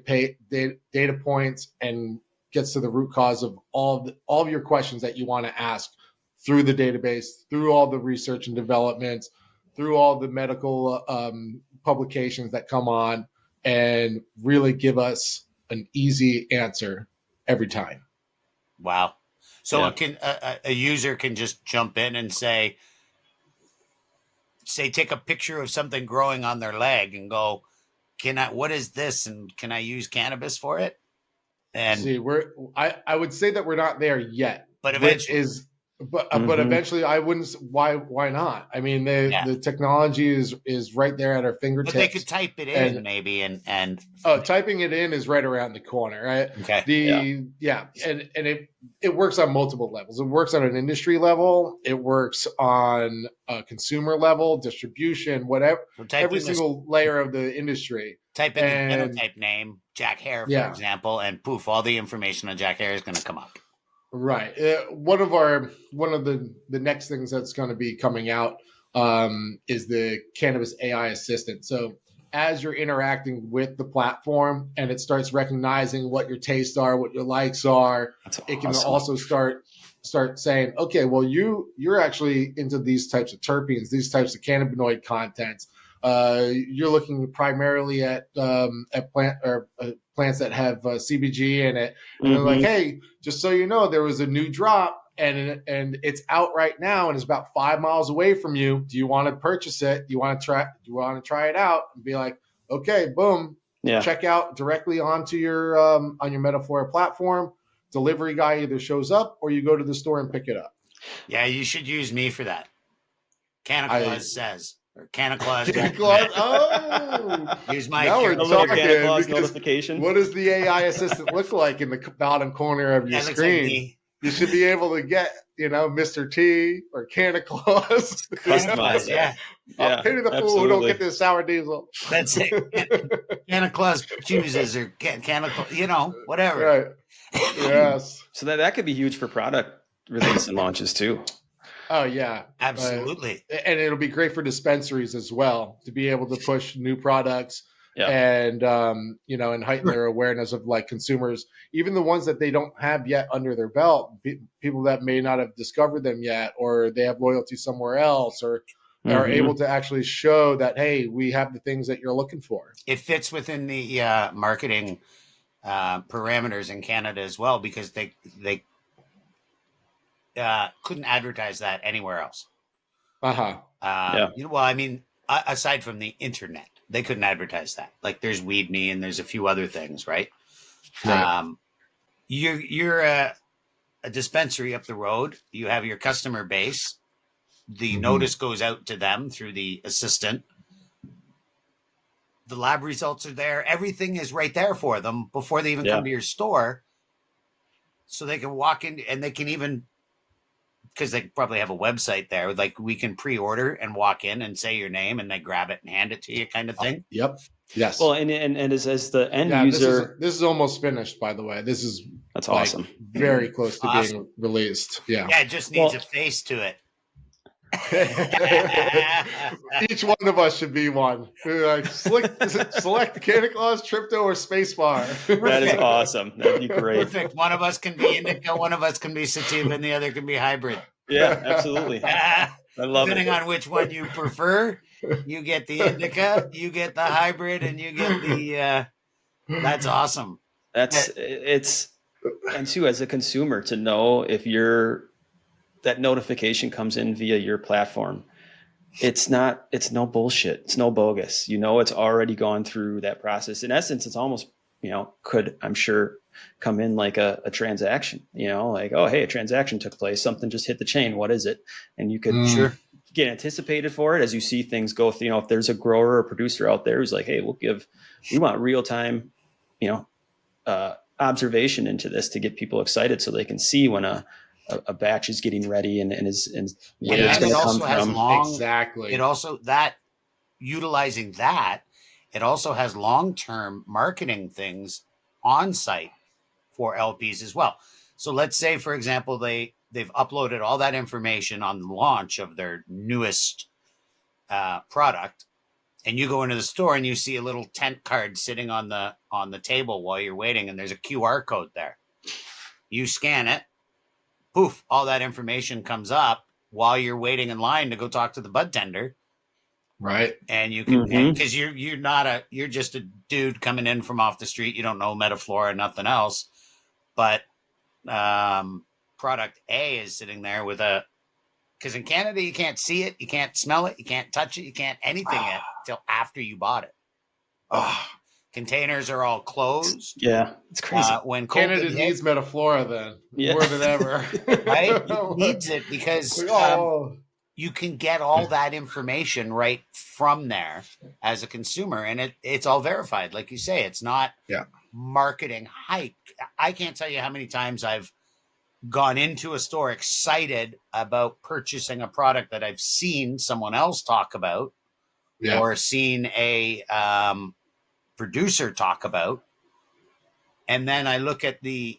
points and gets to the root cause of all of your questions that you want to ask through the database, through all the research and development, through all the medical publications that come on, and really give us an easy answer every time. Wow. So Yeah. it can a user can just jump in and say, take a picture of something growing on their leg and go, what is this? And can I use cannabis for it? And See, I would say that we're not there yet, but eventually, but Mhm. eventually I wouldn't. Why not? I mean, the technology is right there at our fingertips. but they could type it in maybe and typing it in is right around the corner, right? okay. And it works on multiple levels. It works on an industry level. It works on a consumer level, distribution, whatever. So Every single layer of the industry. type in the and- genotype name, Jack Hare, for Yeah. example, and poof, all the information on Jack Hare is going to come up. Right. One of the next things that's going to be coming out is the cannabis AI assistant. So as you're interacting with the platform and it starts recognizing what your tastes are, what your likes are, That's it can awesome. also start saying, okay, well you're actually into these types of terpenes, these types of cannabinoid contents. You're looking primarily at plants that have CBG in it, and they're like, hey, just so you know, there was a new drop, and it's out right now, and it's about 5 miles away from you. Do you want to purchase it? Do you want to try it out? And be like, okay, boom, Yeah. check out directly onto your on your MetaFlora platform. Delivery guy either shows up or you go to the store and pick it up. Yeah, you should use me for that. Claus says. Or Claus. Claus, oh, Use my now we're A little talking, Santa Claus because notification. what does the AI assistant look like in the bottom corner of your That looks like screen? me. You should be able to get, Mr. T or Santa Claus. Customize Yeah, Yeah, Pity the fool who don't absolutely. get this sour diesel. that's it. Claus chooses or Claus, whatever. Right. Yes. So that could be huge for product release and launches too. Oh yeah. Absolutely. And it'll be great for dispensaries as well to be able to push new products. Yeah. And and heighten their awareness of like consumers, even the ones that they don't have yet under their belt, people that may not have discovered them yet, or they have loyalty somewhere else, or are able to actually show that, hey, we have the things that you're looking for. It fits within the marketing parameters in Canada as well, because they couldn't advertise that anywhere else. Uh-huh. Well, I mean, aside from the internet, they couldn't advertise that. Like there's Weed Me and there's a few other things, right? Right. You're a dispensary up the road. You have your customer base. The notice goes out to them through the assistant. The lab results are there. Everything is right there for them before they even come to your store. So they can walk in and they can even, because they probably have a website there, like we can pre-order and walk in and say your name and they grab it and hand it to you, kind of thing. Yep. Yes. Well, and as the end user, this is almost finished, by the way. This is that's awesome. Very close to Awesome. being released. Yeah. Yeah, it just needs a face to it. Each one of us should be one. Like, select Santa Claus, Tripto, or Spacebar. That is awesome. That'd be great. Perfect. One of us can be indica, one of us can be sativa, and the other can be hybrid. Yeah, absolutely. I love Depending it. on which one you prefer, you get the indica, you get the hybrid, and you get the. That's awesome. And too, as a consumer, to know if you're that notification comes in via your platform, it's no bullshit. It's no bogus. It's already gone through that process. In essence, it's almost, could, I'm sure, come in like a transaction, like, oh, hey, a transaction took place. Something just hit the chain. What is it? And you could get anticipated for it as you see things go through. If there's a grower or producer out there who's like, hey, we want real time, observation into this to get people excited so they can see when a batch is getting ready and where it's going to come from. Exactly. It also utilizing that, it also has long-term marketing things on site for LPs as well. So let's say, for example, they've uploaded all that information on the launch of their newest product, and you go into the store and you see a little tent card sitting on the table while you're waiting, and there's a QR code there. You scan it, poof, all that information comes up while you're waiting in line to go talk to the bud tender. Right. And you can, because you're just a dude coming in from off the street. You don't know MetaFlora, nothing else. But product A is sitting there with because in Canada, you can't see it, you can't smell it, you can't touch it, you can't anything it until after you bought it. Containers are all closed. Yeah, it's crazy. When Canada needs MetaFlora then, more than ever. Right? It needs it because you can get all that information right from there as a consumer, and it's all verified. Like you say, it's not marketing hype. I can't tell you how many times I've gone into a store excited about purchasing a product that I've seen someone else talk about or seen a producer talk about. And then I look at the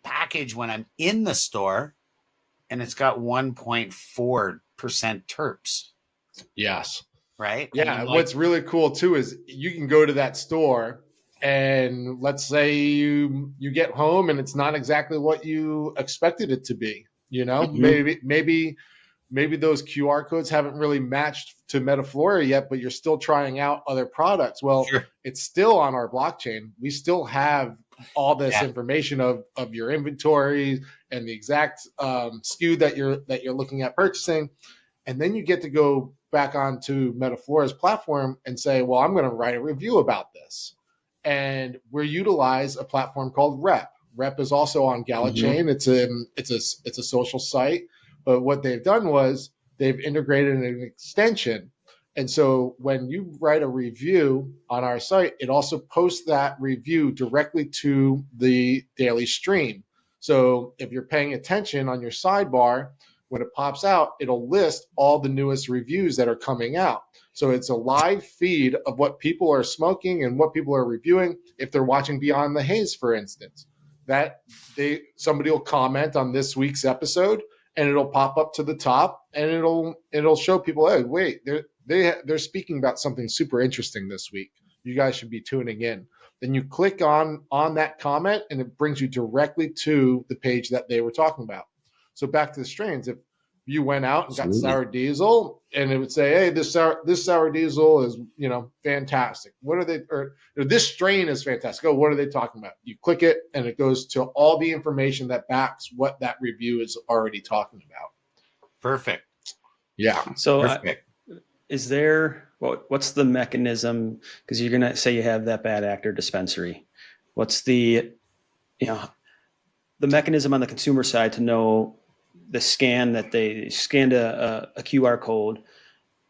package when I'm in the store and it's got 1.4% terps. Yes. Right? Yeah. What's really cool too is you can go to that store and let's say you get home and it's not exactly what you expected it to be. Maybe those QR codes haven't really matched to MetaFlora yet, but you're still trying out other products. Well, it's still on our blockchain. We still have all this information of your inventory and the exact SKU that you're looking at purchasing. And then you get to go back onto MetaFlora's platform and say, well, I'm going to write a review about this. And we utilize a platform called Rep. Rep is also on Gala Chain. It's a social site. But what they've done was they've integrated an extension. And so when you write a review on our site, it also posts that review directly to the daily stream. So if you're paying attention on your sidebar, when it pops out, it'll list all the newest reviews that are coming out. So it's a live feed of what people are smoking and what people are reviewing. If they're watching Beyond the Haze, for instance, somebody will comment on this week's episode, and it'll pop up to the top, and it'll show people, hey, wait, they're speaking about something super interesting this week. You guys should be tuning in. Then you click on that comment, and it brings you directly to the page that they were talking about. So back to the strains, if you went out and got sour diesel, and it would say, hey, this sour diesel is fantastic. What are they? Or this strain is fantastic. Oh, what are they talking about? You click it, and it goes to all the information that backs what that review is already talking about. Perfect. Yeah. So is there what's the mechanism? Because you're gonna say you have that bad actor dispensary. What's the mechanism on the consumer side to know the scan that they scanned a QR code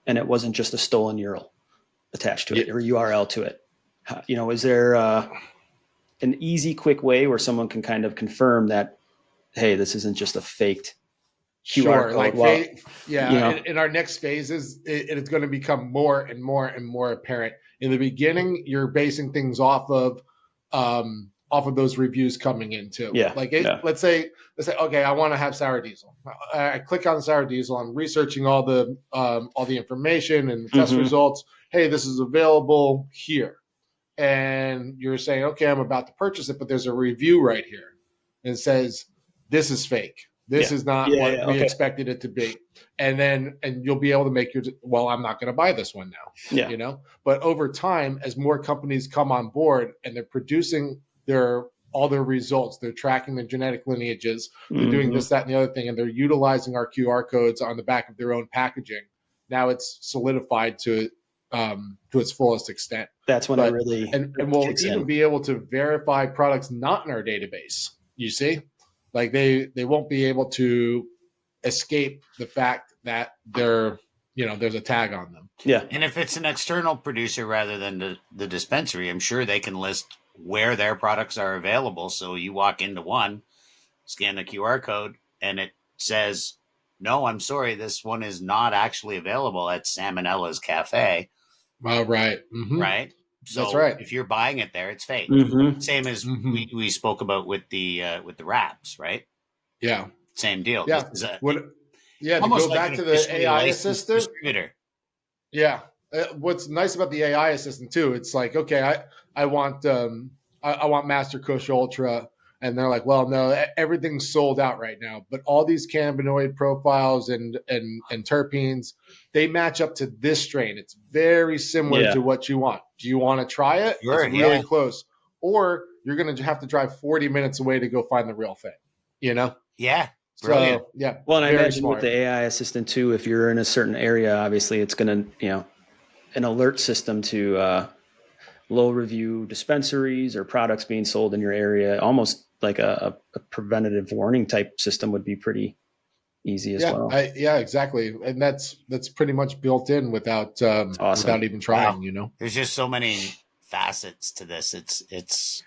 and it wasn't just a stolen URL attached to it or URL to it? Is there an easy, quick way where someone can kind of confirm that, hey, this isn't just a faked QR code? In our next phases, it's going to become more and more and more apparent. In the beginning, you're basing things off of those reviews coming in too. Let's say, okay, I want to have sour diesel. I click on sour diesel. I'm researching all the information and the test results. Hey, this is available here. And you're saying, okay, I'm about to purchase it, but there's a review right here. And it says, this is fake. This is not what we expected it to be. And you'll be able to make I'm not going to buy this one now. But over time, as more companies come on board and they're producing their all their results. They're tracking their genetic lineages. They're doing this, that, and the other thing, and they're utilizing our QR codes on the back of their own packaging. Now it's solidified to its fullest extent. That's when it really and we'll kicks even in. be able to verify products not in our database. You see, like they won't be able to escape the fact that they're, there's a tag on them. Yeah. And if it's an external producer rather than the dispensary, I'm sure they can list where their products are available. So you walk into one, scan the QR code, and it says, no, I'm sorry, this one is not actually available at Salmonella's Cafe. Right. Mm-hmm. Right. So that's right. If you're buying it there, it's fake. Mm-hmm. Same as we spoke about with the wraps, right? Yeah. Same deal. Yeah. To go back to the AI assistant. Distributor. Yeah. What's nice about the AI assistant too, it's like, okay, I want Master Kush Ultra, and they're like, well, no, everything's sold out right now. But all these cannabinoid profiles and terpenes, they match up to this strain. It's very similar to what you want. Do you want to try it? Sure, it's really close. Or you're going to have to drive 40 minutes away to go find the real thing, Yeah. Brilliant. So, yeah. Well, and I imagine with the AI assistant too, if you're in a certain area, obviously it's going to, an alert system to low review dispensaries or products being sold in your area, almost like a preventative warning type system would be pretty easy as well. Yeah, exactly. And that's pretty much built in without without even trying, There's just so many facets to this. It's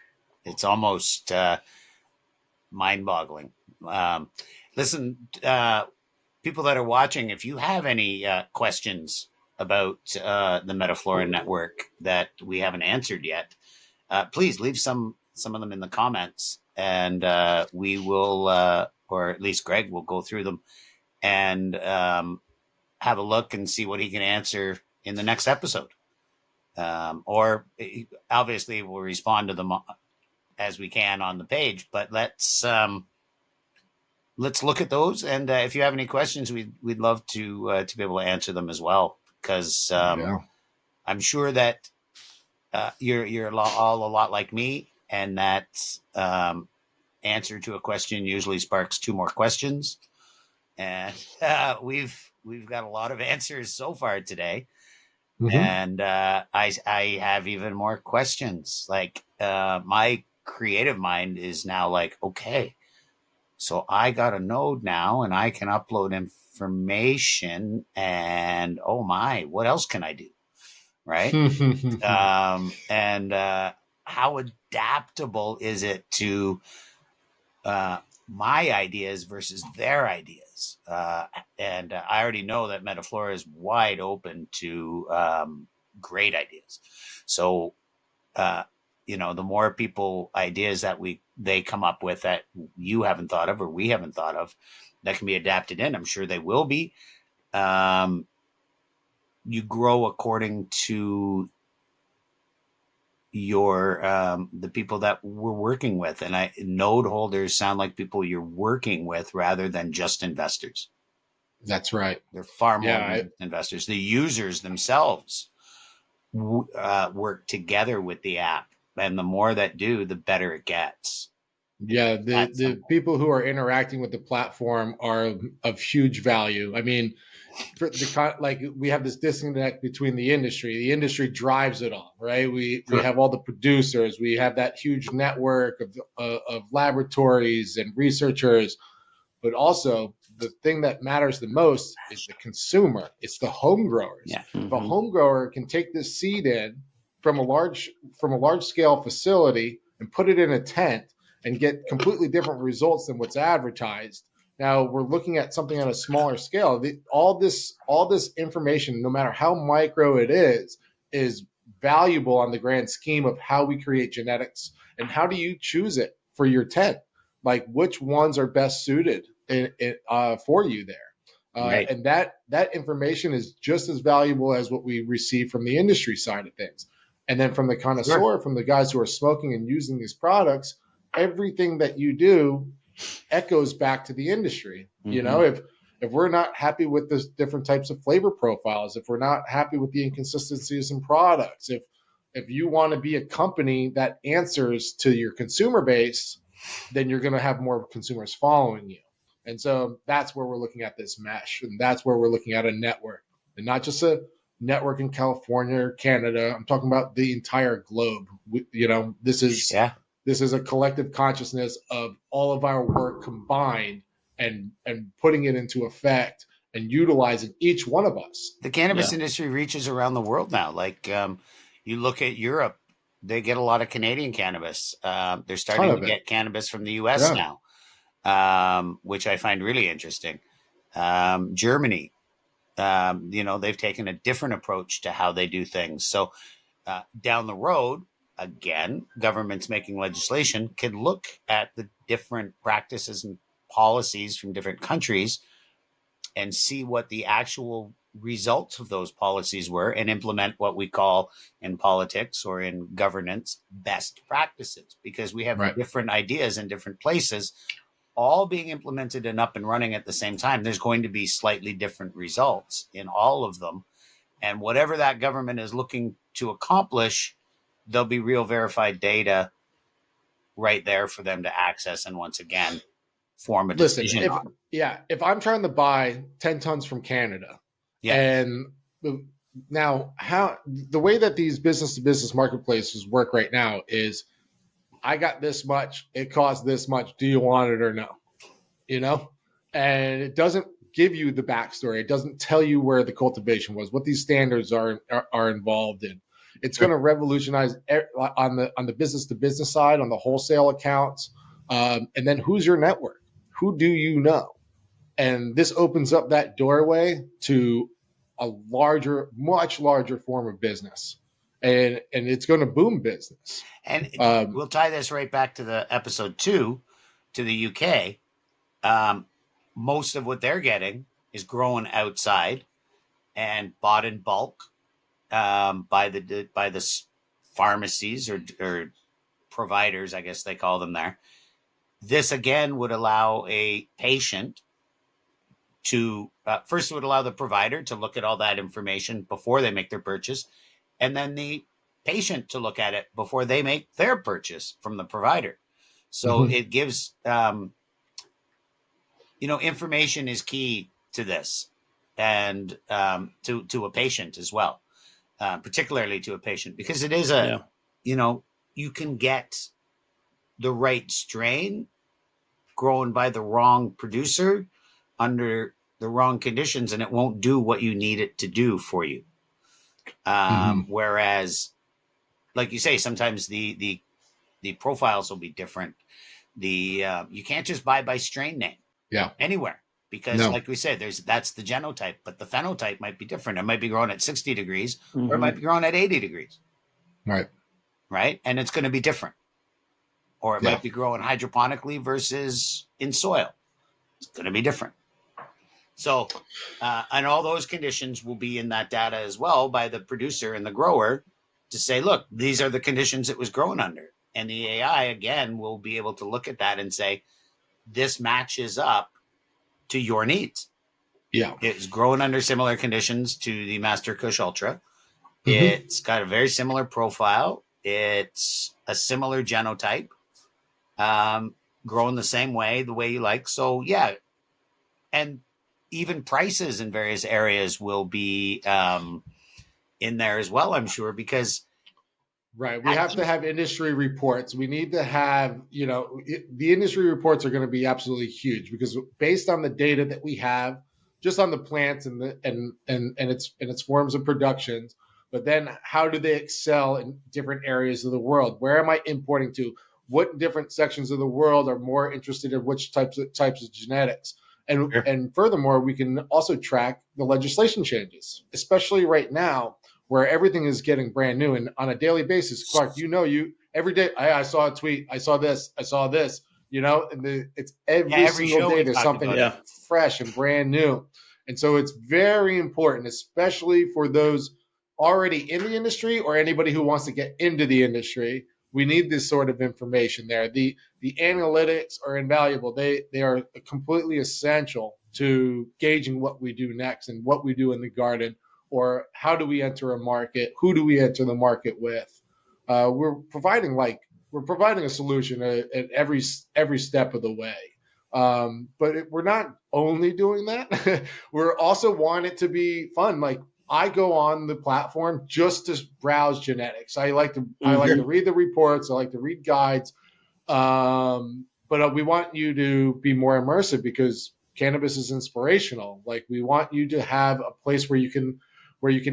almost mind boggling. Listen, people that are watching, if you have any questions about the MetaFlora network that we haven't answered yet, please leave some of them in the comments, and we will, or at least Greg will go through them and have a look and see what he can answer in the next episode. Or obviously we'll respond to them as we can on the page, but let's look at those. And if you have any questions, we'd love to be able to answer them as well. Because I'm sure that you're all a lot like me, and that answer to a question usually sparks two more questions. And we've got a lot of answers so far today, and I have even more questions. Like my creative mind is now like, okay, so I got a node now, and I can upload information, and oh my, what else can I do? Right. And how adaptable is it to my ideas versus their ideas? And I already know that MetaFlora is wide open to great ideas. So, the more people ideas that they come up with that you haven't thought of or we haven't thought of, that can be adapted in. I'm sure they will be. You grow according to your the people that we're working with, and node holders sound like people you're working with rather than just investors. That's right. They're far more than investors. The users themselves work together with the app, and the more that do, the better it gets. Yeah, the people who are interacting with the platform are of huge value. I mean, we have this disconnect between the industry. The industry drives it all, right? We have all the producers. We have that huge network of laboratories and researchers. But also, the thing that matters the most is the consumer. It's the home growers. Yeah. If a home grower can take this seed in from a large scale facility and put it in a tent and get completely different results than what's advertised. Now we're looking at something on a smaller scale. All this information, no matter how micro it is valuable on the grand scheme of how we create genetics and how do you choose it for your tent? Like which ones are best suited for you there? Right. And that information is just as valuable as what we receive from the industry side of things. And then from the connoisseur, from the guys who are smoking and using these products, everything that you do echoes back to the industry. If we're not happy with the different types of flavor profiles, if we're not happy with the inconsistencies in products, If you want to be a company that answers to your consumer base, then you're going to have more consumers following you. And so that's where we're looking at this mesh. And that's where we're looking at a network, and not just a network in California or Canada. I'm talking about the entire globe. This is a collective consciousness of all of our work combined and putting it into effect and utilizing each one of us. The cannabis industry reaches around the world now. Like you look at Europe, they get a lot of Canadian cannabis. They're starting to get cannabis from the US now, which I find really interesting. Germany, they've taken a different approach to how they do things. So down the road, again, governments making legislation can look at the different practices and policies from different countries and see what the actual results of those policies were and implement what we call in politics or in governance best practices, because we have different ideas in different places all being implemented and up and running at the same time. There's going to be slightly different results in all of them. And whatever that government is looking to accomplish, there'll be real verified data right there for them to access and once again form a decision on. If I'm trying to buy 10 tons from Canada, and now how the way that these business to business marketplaces work right now is, I got this much, it costs this much, do you want it or no? And it doesn't give you the backstory. It doesn't tell you where the cultivation was, what these standards are involved in. It's going to revolutionize on the business to business side, on the wholesale accounts, and then who's your network? Who do you know? And this opens up that doorway to a much larger form of business, and it's going to boom business. And we'll tie this right back to the episode 2, to the UK. Most of what they're getting is grown outside and bought in bulk by the pharmacies or providers, I guess they call them there. This again would allow a patient to first, it would allow the provider to look at all that information before they make their purchase, and then the patient to look at it before they make their purchase from the provider. So it gives, information is key to this, and to a patient as well, particularly to a patient, because it is you can get the right strain grown by the wrong producer under the wrong conditions, and it won't do what you need it to do for you. Whereas, like you say, sometimes the profiles will be different. You can't just buy by strain name anywhere, because like we said, that's the genotype, but the phenotype might be different. It might be grown at 60 degrees or it might be grown at 80 degrees. Right. And it's going to be different. Or it might be grown hydroponically versus in soil. It's going to be different. So, and all those conditions will be in that data as well by the producer and the grower to say, look, these are the conditions it was grown under. And the AI, again, will be able to look at that and say, this matches up to your needs. It's grown under similar conditions to the Master Kush Ultra. It's got a very similar profile. It's a similar genotype, grown the same way, the way you like. So, and even prices in various areas will be in there as well, I'm sure, because we have to have industry reports. We need to have, the industry reports are going to be absolutely huge, because based on the data that we have, just on the plants and its forms of productions, but then how do they excel in different areas of the world? Where am I importing to? What different sections of the world are more interested in which types of genetics? And furthermore, we can also track the legislation changes, especially right now, where everything is getting brand new. And on a daily basis, Clark, every day, I saw a tweet, I saw this, and it's every single day there's something fresh and brand new. And so it's very important, especially for those already in the industry or anybody who wants to get into the industry. We need this sort of information there. The analytics are invaluable. They are completely essential to gauging what we do next and what we do in the garden, or how do we enter a market? Who do we enter the market with? we're providing a solution at every step of the way. But we're not only doing that. We're also want it to be fun. Like I go on the platform just to browse genetics. I like to read the reports. I like to read guides. But we want you to be more immersive because cannabis is inspirational. Like we want you to have a place where you can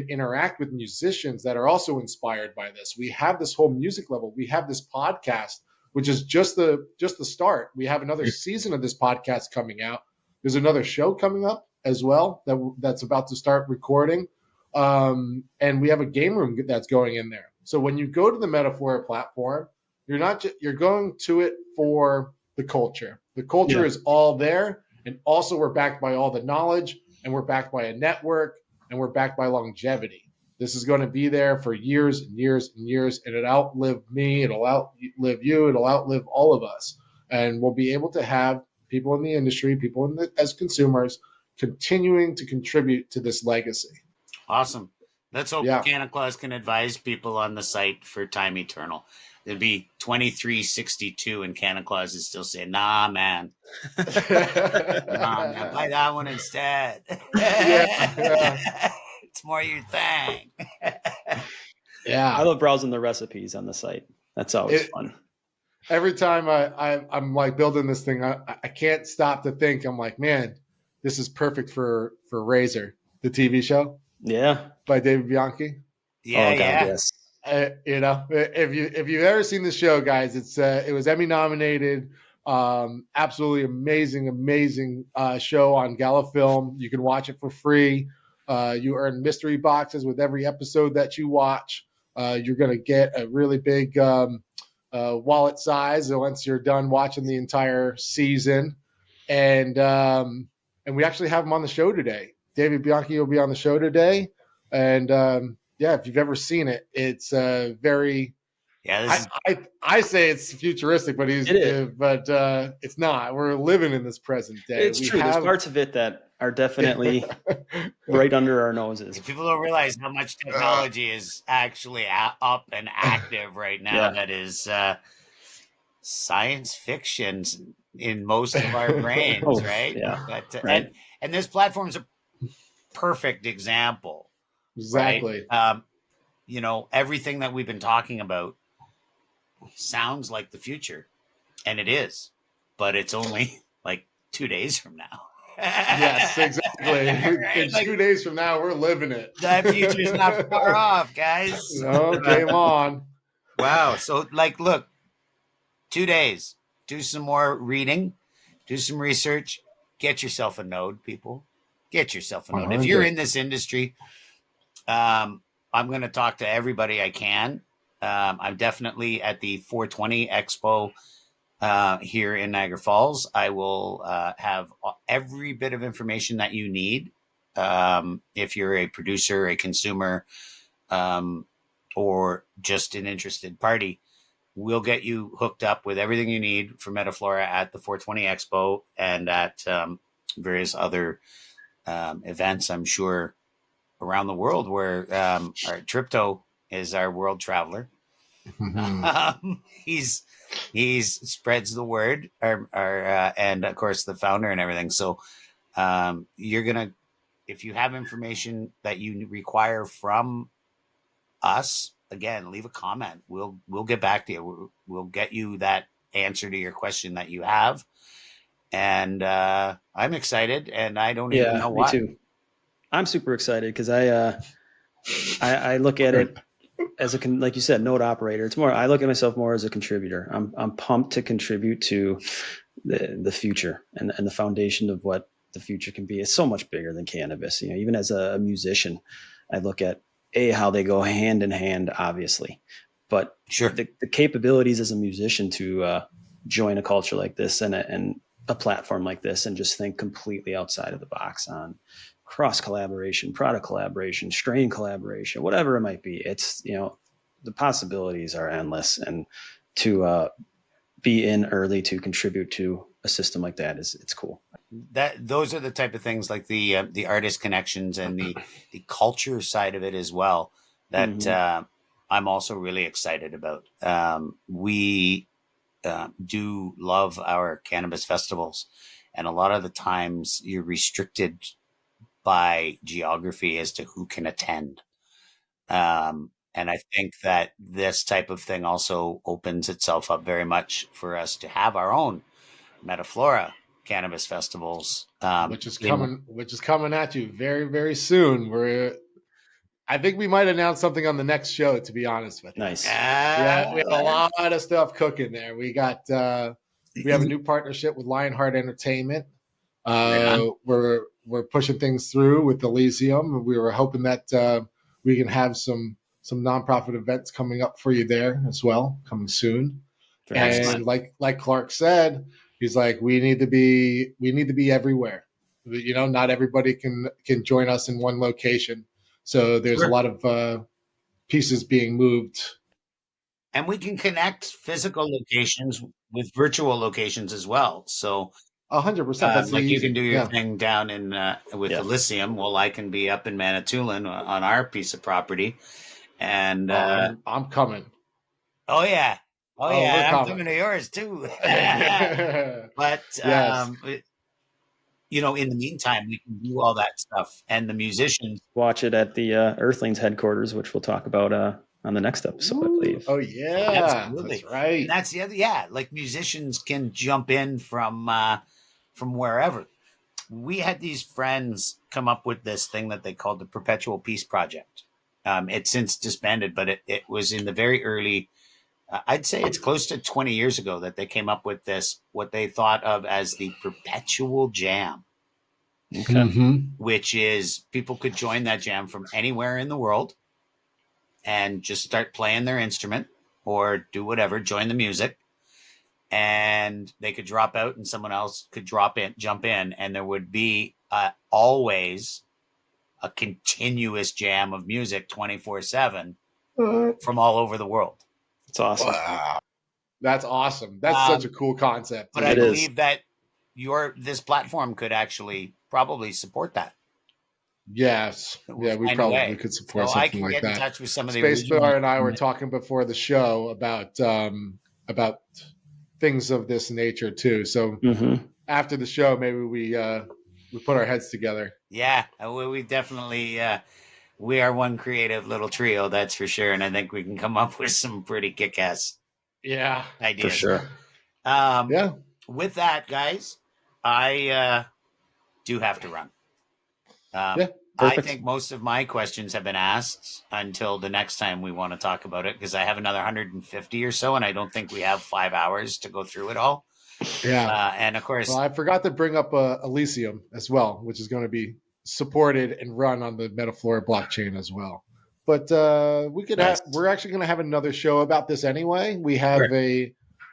interact with musicians that are also inspired by this. We have this whole music level. We have this podcast, which is just the start. We have another season of this podcast coming out. There's another show coming up as well that's about to start recording. And we have a game room that's going in there. So when you go to the MetaFlora platform, you're going to it for the culture. The culture is all there. And also we're backed by all the knowledge, and we're backed by a network, and we're backed by longevity. This is going to be there for years and years and years, and it'll outlive me, it'll outlive you, it'll outlive all of us. And we'll be able to have people in the industry, as consumers, continuing to contribute to this legacy. Awesome. Let's hope Canna Claus can advise people on the site for time eternal. It'd be 2362 and Canna Claus is still saying, nah, man. Nah, man. Buy that one instead. It's more your thing. I love browsing the recipes on the site. That's always fun. Every time I'm like building this thing, I can't stop to think. I'm like, man, this is perfect for RZR, the TV show. Yeah. By David Bianchi. Yes. If you've ever seen the show, guys, it was Emmy-nominated. Absolutely amazing show on Gala Film. You can watch it for free. You earn mystery boxes with every episode that you watch. You're going to get a really big wallet size once you're done watching the entire season. And we actually have him on the show today. David Bianchi will be on the show today. And if you've ever seen it, it's very. Yeah, I say it's futuristic, but it's not. We're living in this present day. It's true. There's parts of it that are definitely right under our noses. People don't realize how much technology is actually up and active right now. That is science fiction in most of our brains, right? Yeah. But, and this platform's a perfect example. Exactly. Right? Everything that we've been talking about sounds like the future, and it is, but it's only like 2 days from now. Yes, exactly. Right? In 2 days from now, we're living it. That future's not far off, guys. No, game on. Wow. So, look, 2 days. Do some more reading. Do some research. Get yourself a node, people. Get yourself a node. 100. If you're in this industry, I'm going to talk to everybody I can. I'm definitely at the 420 Expo here in Niagara Falls. I will have every bit of information that you need. If you're a producer, a consumer, or just an interested party, we'll get you hooked up with everything you need for MetaFlora at the 420 Expo and at various other events, I'm sure, around the world where our Tripto is our world traveler. He's spreads the word, and of course the founder and everything. So if you have information that you require from us, again, leave a comment. We'll get back to you. We'll get you that answer to your question that you have. And I'm excited, and I don't even know why. Me too. I'm super excited because I look at it as like you said, node operator. It's more, I look at myself more as a contributor. I'm pumped to contribute to the future and the foundation of what the future can be. It's so much bigger than cannabis. Even as a musician, I look at how they go hand in hand, obviously, but sure, the capabilities as a musician to join a culture like this and a platform like this and just think completely outside of the box on cross collaboration, product collaboration, strain collaboration, whatever it might be. It's, the possibilities are endless, and to be in early to contribute to a system like that it's cool. Those are the type of things like the artist connections and the culture side of it as well that I'm also really excited about. We do love our cannabis festivals, and a lot of the times you're restricted by geography as to who can attend. And I think that this type of thing also opens itself up very much for us to have our own MetaFlora cannabis festivals, which is coming at you very, very soon. I think we might announce something on the next show, to be honest with you. Nice. Yeah, we have a lot of stuff cooking there. We got we have a new partnership with Lionheart Entertainment. We're pushing things through with Elysium. We were hoping that we can have some nonprofit events coming up for you there as well, coming soon. And like Clark said, he's like, we need to be everywhere. You know, not everybody can join us in one location. So there's a lot of pieces being moved. And we can connect physical locations with virtual locations as well. So 100%. like you can do your thing down in with Elysium. Well, I can be up in Manitoulin on our piece of property. And I'm coming. Oh yeah. I'm coming to yours too. But yes. You know, in the meantime, we can do all that stuff, and the musicians watch it at the Earthlings headquarters, which we'll talk about on the next episode, I believe. Oh yeah, absolutely. That's right. And that's the other. Yeah, like musicians can jump in from wherever. We had these friends come up with this thing that they called the Perpetual Peace Project. It's since disbanded, but it was in the very early. I'd say it's close to 20 years ago that they came up with this, what they thought of as the Perpetual Jam, which is people could join that jam from anywhere in the world and just start playing their instrument or do whatever, join the music, and they could drop out and someone else could jump in, and there would be always a continuous jam of music 24/7 from all over the world. It's awesome. Wow. That's awesome. That's such a cool concept. But I believe that this platform could actually probably support that. Yes. Yeah, we probably could support something like that. I can get in touch with some of the Space Star and I were talking before the show about things of this nature too. So after the show, maybe we put our heads together. Yeah, we definitely we are one creative little trio, that's for sure. And I think we can come up with some pretty kick-ass ideas. For sure. With that, guys, I do have to run. I think most of my questions have been asked until the next time we want to talk about it, because I have another 150 or so, and I don't think we have 5 hours to go through it all. Yeah. And of course, well, I forgot to bring up Elysium as well, which is going to be supported and run on the MetaFlora blockchain as well. But we're actually going to have another show about this anyway. We have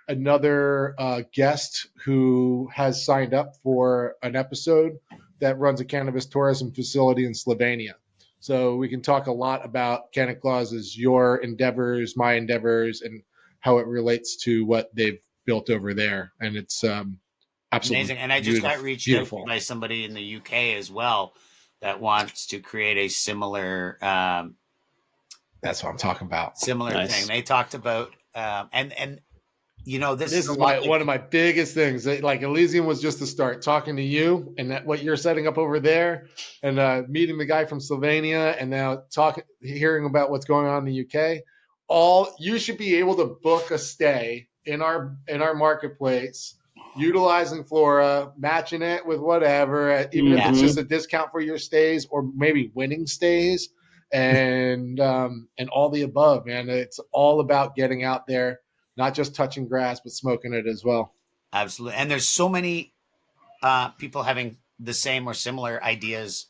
another guest who has signed up for an episode that runs a cannabis tourism facility in Slovenia. So we can talk a lot about Canna Claus's, your endeavors, my endeavors, and how it relates to what they've built over there. And it's absolutely amazing. And I just got reached out by somebody in the UK as well that wants to create a similar that's what I'm talking about. Similar thing. They talked about and you know, this is one of my biggest things. Like Elysium was just the start, talking to you and what you're setting up over there, and meeting the guy from Slovenia, and now hearing about what's going on in the UK. You should be able to book a stay in our marketplace, utilizing Flora, matching it with whatever, even if it's just a discount for your stays or maybe winning stays, and all the above, man. It's all about getting out there, not just touching grass, but smoking it as well. Absolutely. And there's so many people having the same or similar ideas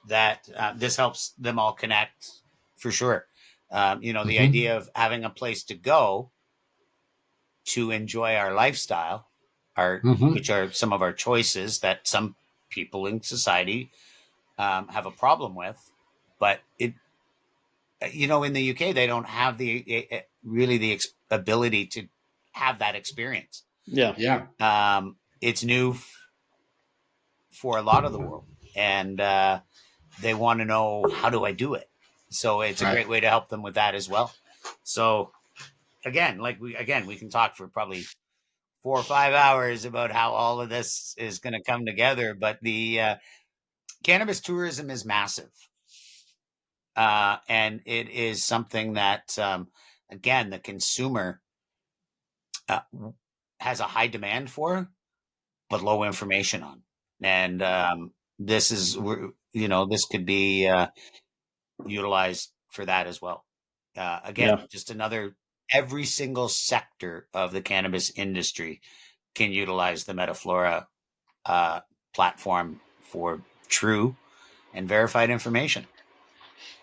that this helps them all connect for sure. You know, the idea of having a place to go to enjoy our lifestyle, which are some of our choices that some people in society have a problem with. But you know, in the UK, they don't have the ability to have that experience. Yeah. It's new for a lot of the world, and they want to know, how do I do it? So it's a great way to help them with that as well. So again, we can talk for probably 4 or 5 hours about how all of this is going to come together. But the cannabis tourism is massive. And it is something that, again, the consumer has a high demand for, but low information on. And this is, this could be utilized for that as well. Again, just every single sector of the cannabis industry can utilize the MetaFlora platform for true and verified information,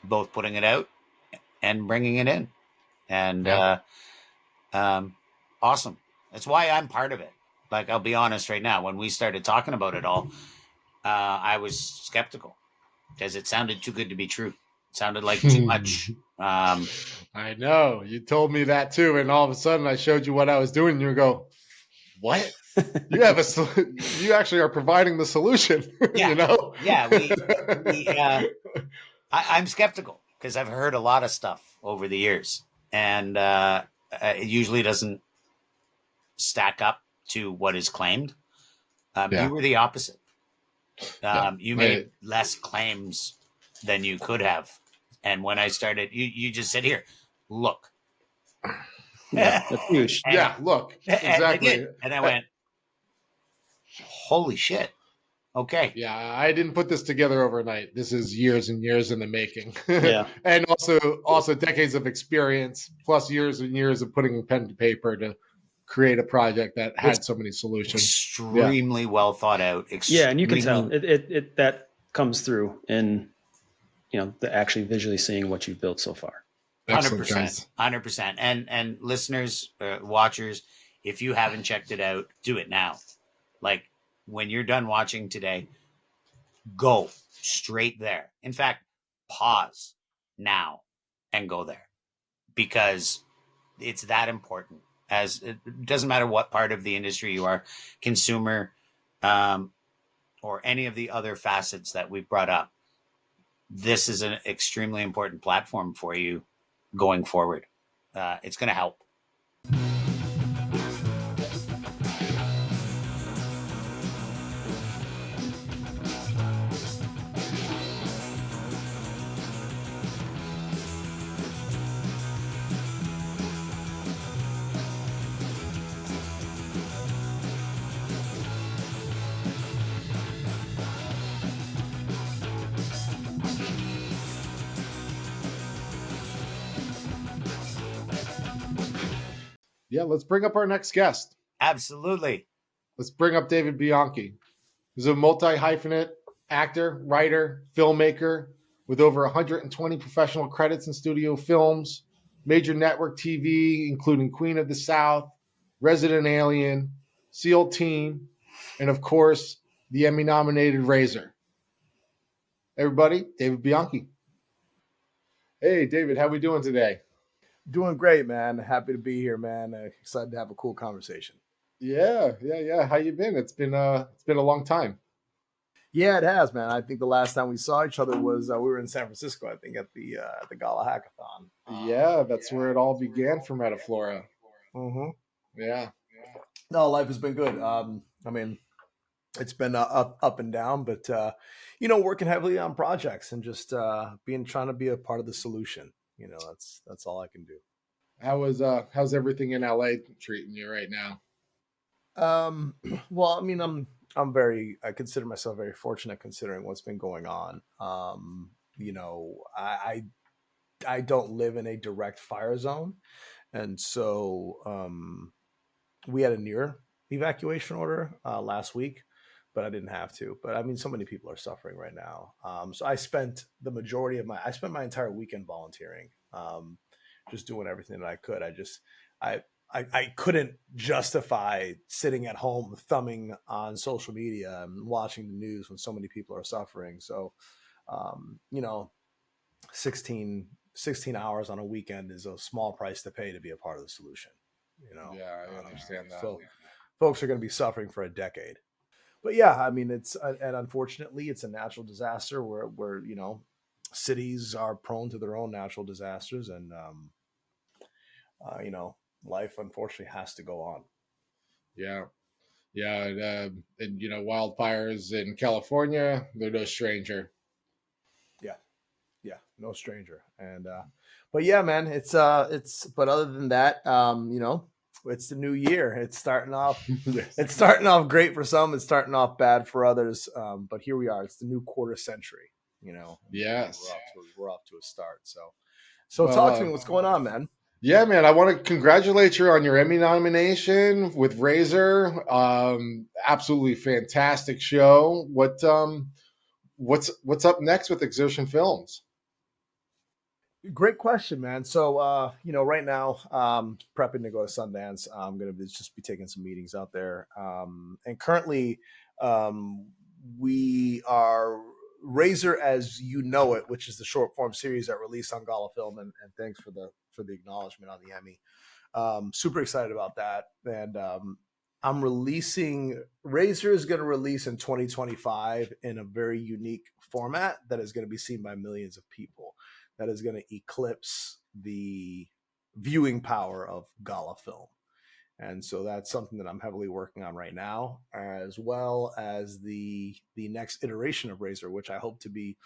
both putting it out and bringing it in. And awesome. That's why I'm part of it. Like, I'll be honest right now, when we started talking about it all, I was skeptical because it sounded too good to be true. It sounded like too much. I know. You told me that too. And all of a sudden I showed you what I was doing. And you go, what? You have you actually are providing the solution. Yeah. You know? Yeah. I'm skeptical because I've heard a lot of stuff over the years, and it usually doesn't stack up to what is claimed. You were the opposite. You made less claims than you could have. And when I started, you just said, here, look. Yeah, that's huge. Look. Exactly. And I went, holy shit. Okay. Yeah, I didn't put this together overnight. This is years and years in the making. Yeah. And also decades of experience, plus years and years of putting pen to paper to create a project that had so many solutions. Extremely well thought out. Yeah, and you can tell it that comes through in the actually visually seeing what you've built so far. 100%. And listeners, watchers, if you haven't checked it out, do it now. Like, when you're done watching today, go straight there. In fact, pause now and go there, because it's that important. As it doesn't matter what part of the industry you are, consumer, or any of the other facets that we've brought up, this is an extremely important platform for you going forward. It's going to help. Yeah, let's bring up our next guest. Absolutely. Let's bring up David Bianchi. He's a multi-hyphenate actor, writer, filmmaker with over 120 professional credits in studio films, major network TV, including Queen of the South, Resident Alien, SEAL Team, and of course, the Emmy-nominated RZR. Everybody, David Bianchi. Hey, David, how we doing today? Doing great, man. Happy to be here, man. Excited to have a cool conversation. Yeah. How you been? It's been a long time. Yeah, it has, man. I think the last time we saw each other was we were in San Francisco, I think, at the Gala Hackathon. Yeah, that's where it all began for MetaFlora. Mm-hmm. Yeah. No, life has been good. I mean, it's been up and down, but working heavily on projects and just trying to be a part of the solution. That's all I can do. How's everything in LA treating you right now? Well, I mean, I consider myself very fortunate considering what's been going on. I don't live in a direct fire zone. And so, we had a near evacuation order, last week, but I didn't have to. But I mean, so many people are suffering right now. So I spent my entire weekend volunteering, just doing everything that I could. I couldn't justify sitting at home thumbing on social media and watching the news when so many people are suffering. So, 16 hours on a weekend is a small price to pay to be a part of the solution. Yeah, I understand that. So folks are going to be suffering for a decade. But yeah, I mean, and unfortunately, it's a natural disaster where cities are prone to their own natural disasters, and life unfortunately has to go on. Yeah. Yeah. And wildfires in California, they're no stranger. Yeah, no stranger. And but yeah, man, it's but other than that, it's the new year. It's starting off Yes. it's starting off great for some, it's starting off bad for others. But here we are. It's the new quarter century, Yes. we're off to a start. So talk to me, what's going on, man? Yeah, man, I want to congratulate you on your Emmy nomination with RZR. Absolutely fantastic show. What's up next with Exertion Films? Great question, man. So, right now, prepping to go to Sundance. I'm going to just be taking some meetings out there. And currently, we are RZR as you know it, which is the short form series that released on Gala Film. And thanks for the acknowledgement on the Emmy. Super excited about that. And I'm releasing, RZR is going to release in 2025 in a very unique format that is going to be seen by millions of people. That is going to eclipse the viewing power of Gala Film. And so that's something that I'm heavily working on right now, as well as the next iteration of RZR, which I hope to be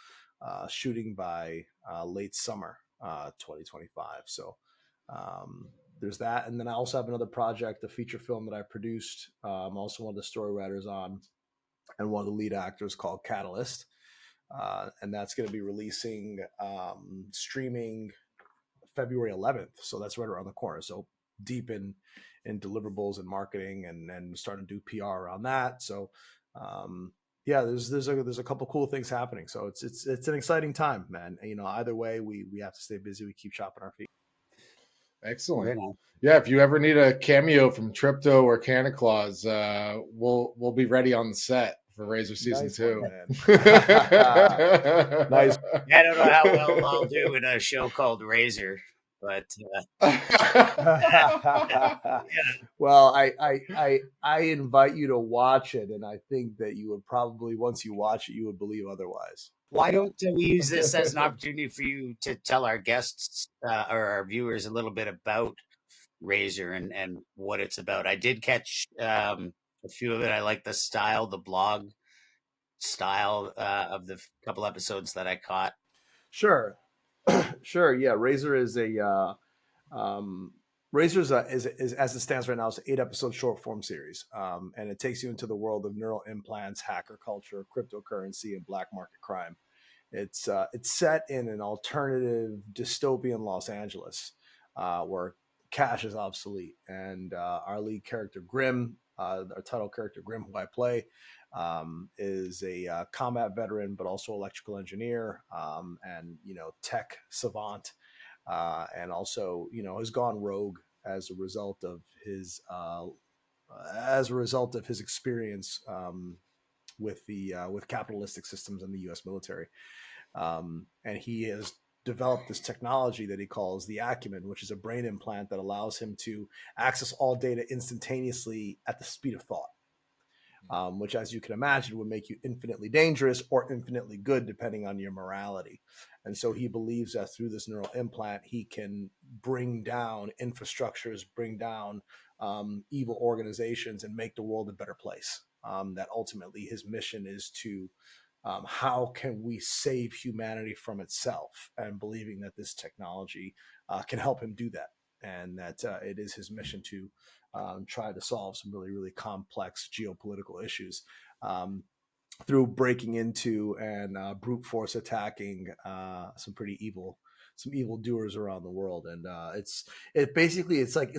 shooting by late summer 2025. So there's that. And then I also have another project, a feature film that I produced. I'm also one of the story writers on and one of the lead actors, called Catalyst. And that's going to be releasing streaming February 11th. So that's right around the corner. So deep in deliverables and marketing and starting to do PR around that. So there's a couple cool things happening. So it's an exciting time, man. Either way, we have to stay busy. We keep chopping our feet. Excellent. Right on. Yeah, if you ever need a cameo from Tripto or Canna Claus, we'll be ready on the set for RZR season Nice 2. one, Nice. I don't know how well I'll do in a show called RZR, but Well, I invite you to watch it, and I think that you would probably, once you watch it, you would believe otherwise. why don't we use this as an opportunity for you to tell our guests or our viewers a little bit about RZR and what it's about? I did catch a few of it. I like the style, the blog style of the couple episodes that I caught. Sure. Sure. Yeah. RZR is is as it stands right now, it's an 8-episode short form series. And it takes you into the world of neural implants, hacker culture, cryptocurrency, and black market crime. It's set in an alternative dystopian Los Angeles, where cash is obsolete. And our lead character, Grim, our title character, Grim, who I play, is a combat veteran, but also electrical engineer, and tech savant, and also has gone rogue as a result of his experience with capitalistic systems in the U.S. military, and he has developed this technology that he calls the Acumen, which is a brain implant that allows him to access all data instantaneously at the speed of thought. Which, as you can imagine, would make you infinitely dangerous or infinitely good, depending on your morality. And so he believes that through this neural implant, he can bring down infrastructures, bring down evil organizations, and make the world a better place. That ultimately his mission is to how can we save humanity from itself, and believing that this technology can help him do that. And that it is his mission to try to solve some really, really complex geopolitical issues through breaking into and brute force attacking some evil doers around the world. And it's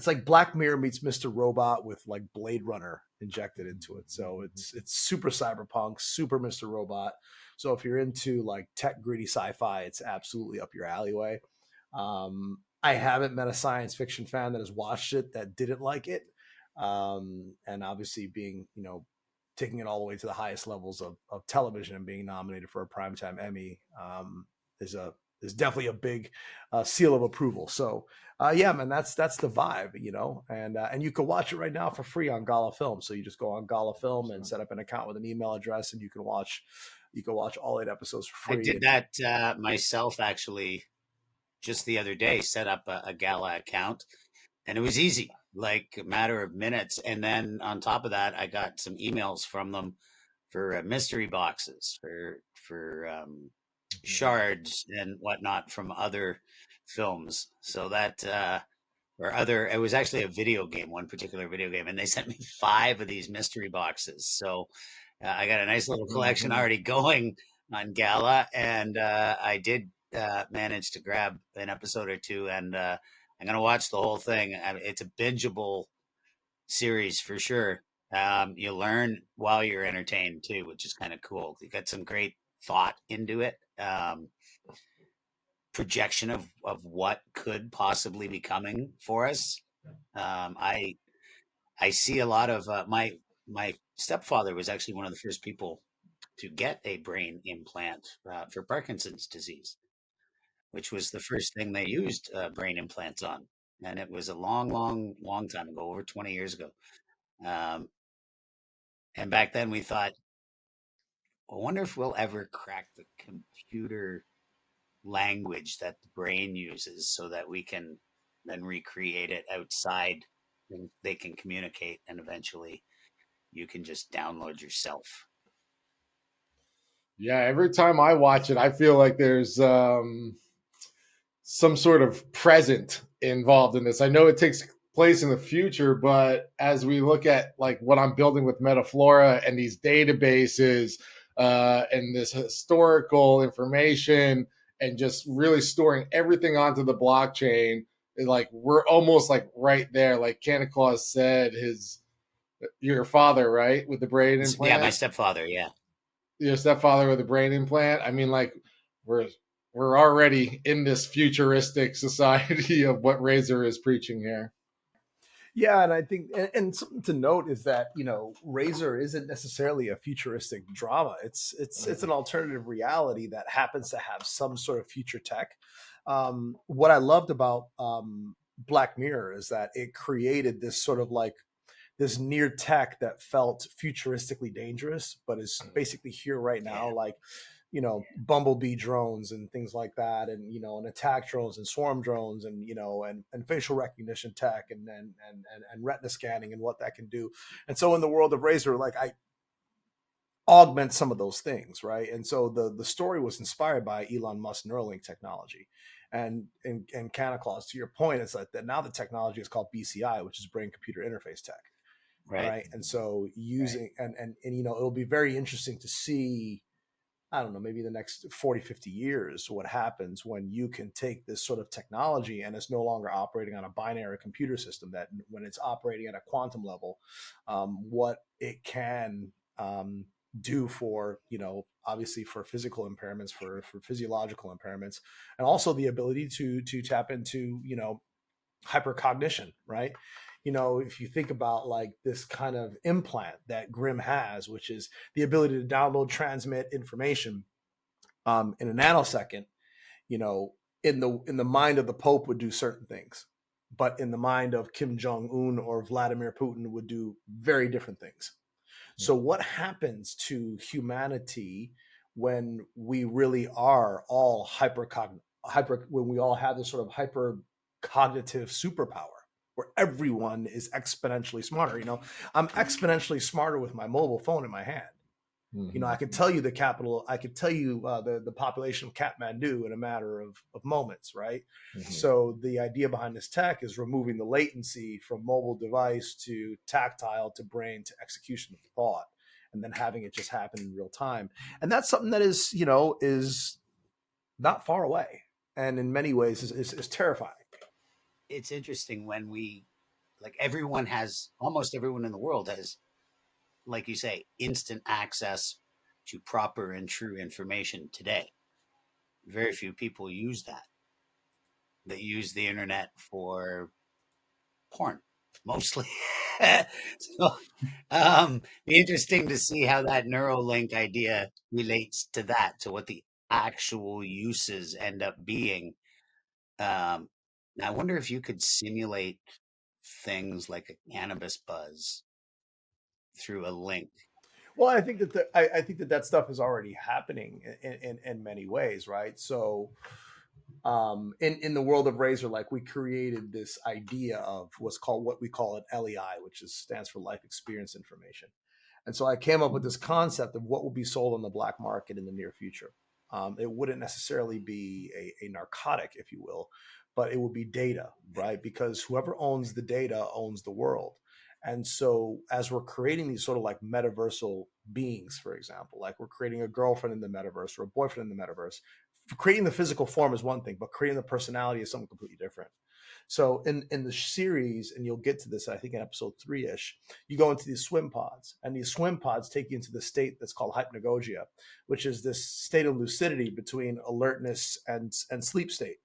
like Black Mirror meets Mr. Robot with like Blade Runner injected into it. So it's super cyberpunk, super Mr. Robot. So if you're into like tech gritty sci-fi, it's absolutely up your alleyway. I haven't met a science fiction fan that has watched it that didn't like it. And obviously being, taking it all the way to the highest levels of television and being nominated for a primetime Emmy is definitely a big seal of approval. So yeah, man, that's the vibe, and you can watch it right now for free on Gala Film. So you just go on Gala Film and set up an account with an email address, and you can watch all 8 episodes for free. I did that myself, actually. Just the other day, set up a Gala account, And it was easy, like a matter of minutes. And then on top of that, I got some emails from them for mystery boxes for shards and whatnot from other films. So that or other, it was actually a video game, one particular video game, and they sent me 5 of these mystery boxes. So I got a nice little collection Mhm. already going on Gala, and I did manage to grab an episode or two, and I'm gonna watch the whole thing. It's a bingeable series for sure. You learn while you're entertained too, which is kind of cool. You got some great thought into it. Projection of what could possibly be coming for us. I see a lot of my stepfather was actually one of the first people to get a brain implant for Parkinson's disease, which was the first thing they used brain implants on, and it was a long, long, long time ago, over 20 years ago. Um, and back then we thought, I wonder if we'll ever crack the computer language that the brain uses so that we can then recreate it outside and they can communicate, and eventually you can just download yourself. Yeah, every time I watch it, I feel like there's some sort of present involved in this. I know it takes place in the future, but as we look at like what I'm building with MetaFlora and these databases and this historical information and just really storing everything onto the blockchain, like we're almost like right there. Like Santa Claus said, his your father, right, with the brain Yeah, my implant, stepfather. Yeah. your stepfather with a brain implant. I mean, like we're we're already in this futuristic society of what Razor is preaching here. Yeah, and I think, and something to note is that Razor isn't necessarily a futuristic drama. It's an alternative reality that happens to have some sort of future tech. What I loved about Black Mirror is that it created this sort of like this near tech that felt futuristically dangerous, but is basically here right now. Yeah. Like bumblebee drones and things like that, and and attack drones and swarm drones, and and facial recognition tech, and retina scanning and what that can do. And so in the world of Razor, like I augment some of those things, right? And so the story was inspired by Elon Musk Neuralink technology. And Santa Claus, to your point, it's like that now the technology is called BCI, which is brain computer interface tech, Right. right? And so using and it'll be very interesting to see, I don't know, maybe the next 40, 50 years, what happens when you can take this sort of technology and it's no longer operating on a binary computer system, that when it's operating at a quantum level, what it can do for, obviously for physical impairments, for physiological impairments, and also the ability to tap into, hypercognition, right? If you think about like this kind of implant that Grim has, which is the ability to download, transmit information in a nanosecond, in the mind of the Pope would do certain things, but in the mind of Kim Jong Un or Vladimir Putin would do very different things. So what happens to humanity when we really are all when we all have this sort of hyper cognitive superpower where everyone is exponentially smarter? I'm exponentially smarter with my mobile phone in my hand. I could tell you the capital, I could tell you the population of Kathmandu in a matter of moments, right? So the idea behind this tech is removing the latency from mobile device to tactile to brain to execution of thought, and then having it just happen in real time. And that's something that is not far away, and in many ways is terrifying. It's interesting when we, like, almost everyone in the world has, like you say, instant access to proper and true information today. Very few people use that. They use the internet for porn mostly. So, be interesting to see how that Neuralink idea relates to that, to what the actual uses end up being. Now I wonder if you could simulate things like a cannabis buzz through a link. Well, I think that I think that stuff is already happening in many ways, right? So In the world of RZR, like we created this idea of what we call an LEI, which stands for life experience information. And so I came up with this concept of what will be sold on the black market in the near future. It wouldn't necessarily be a narcotic, if you will, but it would be data, right? Because whoever owns the data owns the world. And so as we're creating these sort of like metaversal beings, for example, like we're creating a girlfriend in the metaverse or a boyfriend in the metaverse, creating the physical form is one thing, but creating the personality is something completely different. So in the series, and you'll get to this, I think in episode 3-ish, you go into these swim pods, and these swim pods take you into the state that's called hypnagogia, which is this state of lucidity between alertness and sleep state.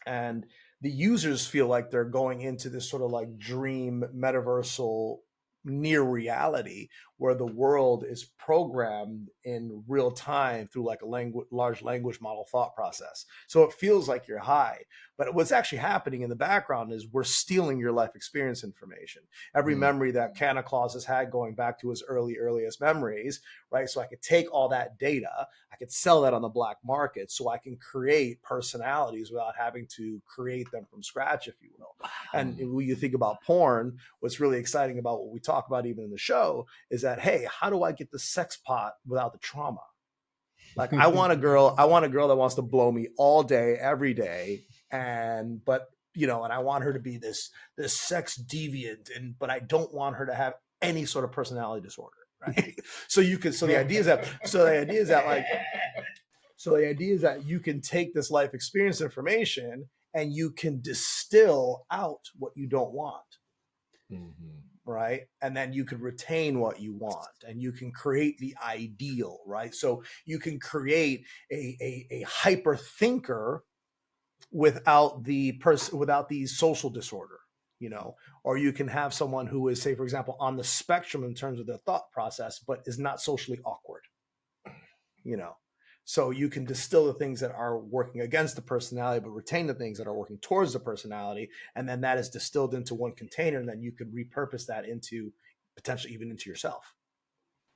And the users feel like they're going into this sort of like dream metaversal near reality where the world is programmed in real time through like a large language model thought process. So it feels like you're high, but what's actually happening in the background is we're stealing your life experience information. Every memory that Santa Claus has had going back to his earliest memories, right? So I could take all that data, I could sell that on the black market, so I can create personalities without having to create them from scratch, if you will. And when you think about porn, what's really exciting about what we talk about even in the show is that, hey, how do I get the sex pot without the trauma? Like I want a girl that wants to blow me all day, every day. But I want her to be this sex deviant, but I don't want her to have any sort of personality disorder. Right. The idea is that you can take this life experience information and you can distill out what you don't want. Mm-hmm. Right. And then you can retain what you want, and you can create the ideal. Right. So you can create a hyper thinker without the social disorder, or you can have someone who is, say, for example, on the spectrum in terms of their thought process, but is not socially awkward, So you can distill the things that are working against the personality, but retain the things that are working towards the personality. And then that is distilled into one container. And then you could repurpose that into potentially even into yourself.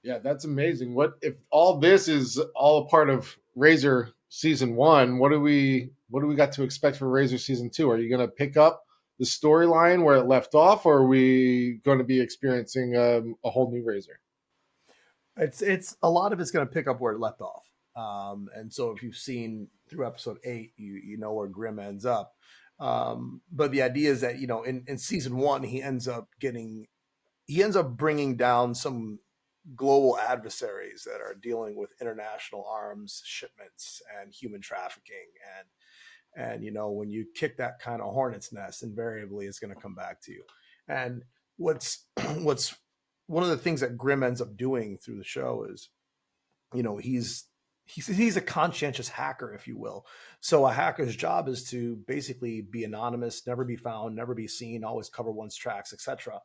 Yeah, that's amazing. What if all this is all a part of RZR season 1? What do we got to expect for RZR season 2? Are you going to pick up the storyline where it left off, or are we going to be experiencing a whole new RZR? It's a lot of it's going to pick up where it left off. And so if you've seen through episode 8, you know where Grimm ends up. But the idea is that, in season 1, he ends up bringing down some global adversaries that are dealing with international arms shipments and human trafficking. And when you kick that kind of hornet's nest, invariably it's going to come back to you. And what's one of the things that Grimm ends up doing through the show is, he's a conscientious hacker, if you will. So a hacker's job is to basically be anonymous, never be found, never be seen, always cover one's tracks, etc.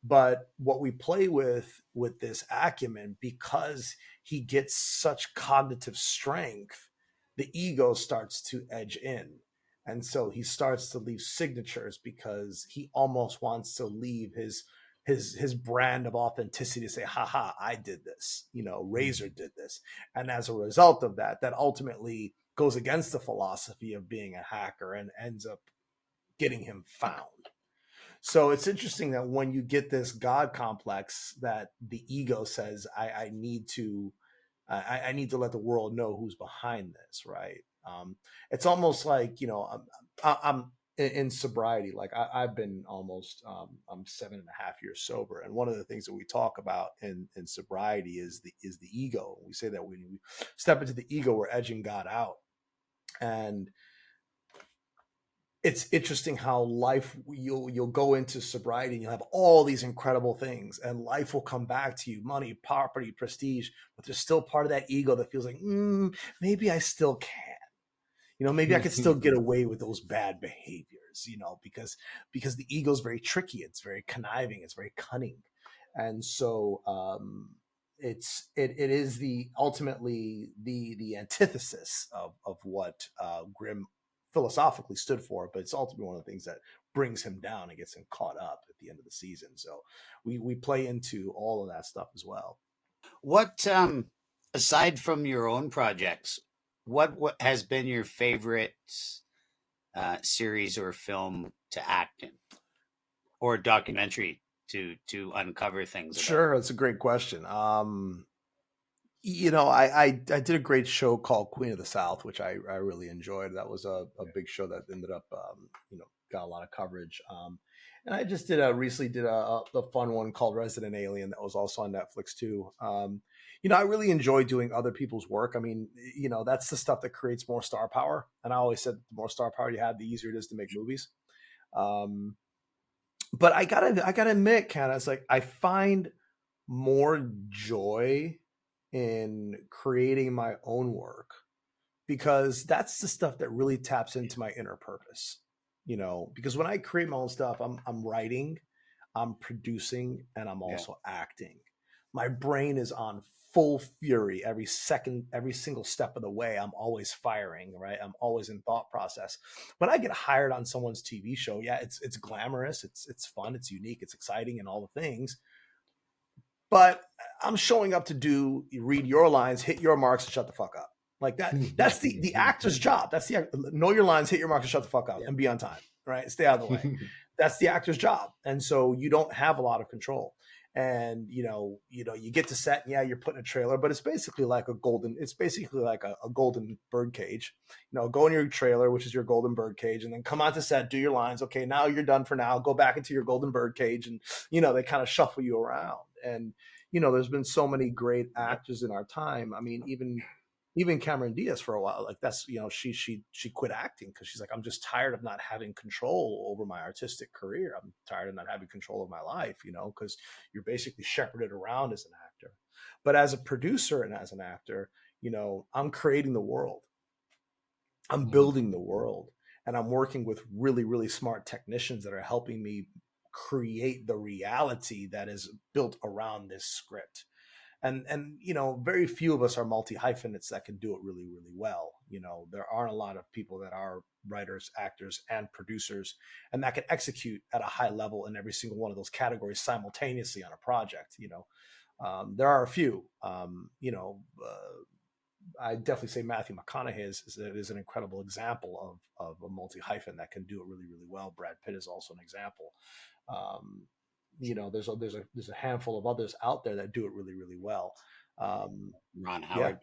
But what we play with this acumen, because he gets such cognitive strength, the ego starts to edge in. And so he starts to leave signatures because he almost wants to leave his brand of authenticity to say, haha, I did this, RZR did this. And as a result of that ultimately goes against the philosophy of being a hacker and ends up getting him found. So it's interesting that when you get this God complex, that the ego says, I need to let the world know who's behind this. Right. It's almost like, I'm in sobriety. Like I've been almost, I'm 7.5 years sober. And one of the things that we talk about in sobriety is the ego. We say that when we step into the ego, we're edging God out. And it's interesting how life, you'll go into sobriety and you'll have all these incredible things, and life will come back to you, money, property, prestige, but there's still part of that ego that feels like, maybe I still can, maybe I could still get away with those bad behaviors, because the ego is very tricky. It's very conniving. It's very cunning. And so, it is ultimately the antithesis of what Grimm philosophically stood for, but it's ultimately one of the things that brings him down and gets him caught up at the end of the season. So we play into all of that stuff as well. What, aside from your own projects, what has been your favorite series or film to act in, or documentary to uncover things about? Sure, that's a great question. I did a great show called Queen of the South, which I really enjoyed. That was a big show that ended up got a lot of coverage. And I just recently did a fun one called Resident Alien that was also on Netflix too. I really enjoy doing other people's work. I mean, that's the stuff that creates more star power. And I always said the more star power you have, the easier it is to make movies. But I gotta admit, Ken, it's like I find more joy in creating my own work because that's the stuff that really taps into my inner purpose. Because when I create my own stuff, I'm writing, I'm producing, and I'm also acting. My brain is on full fury every second, every single step of the way. I'm always firing, right? I'm always in thought process. When I get hired on someone's TV show, yeah, it's glamorous, it's fun, it's unique, it's exciting, and all the things. But I'm showing up to read your lines, hit your marks, and shut the fuck up. Like that. That's the actor's job. That's know your lines, hit your marks, and shut the fuck up, and be on time. Right? Stay out of the way. That's the actor's job. And so you don't have a lot of control. And you get to set, and yeah, you're putting a trailer, but it's basically like a golden bird cage. Go in your trailer, which is your golden bird cage, and then come on to set, do your lines. Okay, now you're done for now. Go back into your golden bird cage, and they kind of shuffle you around. And there's been so many great actors in our time. I mean, even Cameron Diaz for a while, like that's, she quit acting because she's like, I'm just tired of not having control over my artistic career. I'm tired of not having control of my life, because you're basically shepherded around as an actor. But as a producer and as an actor, I'm creating the world. I'm building the world, and I'm working with really, really smart technicians that are helping me create the reality that is built around this script. And very few of us are multi-hyphenates that can do it really, really well. There aren't a lot of people that are writers, actors, and producers, and that can execute at a high level in every single one of those categories simultaneously on a project. There are a few. I definitely say Matthew McConaughey is an incredible example of a multi-hyphen that can do it really, really well. Brad Pitt is also an example. There's a handful of others out there that do it really, really well. Ron Howard,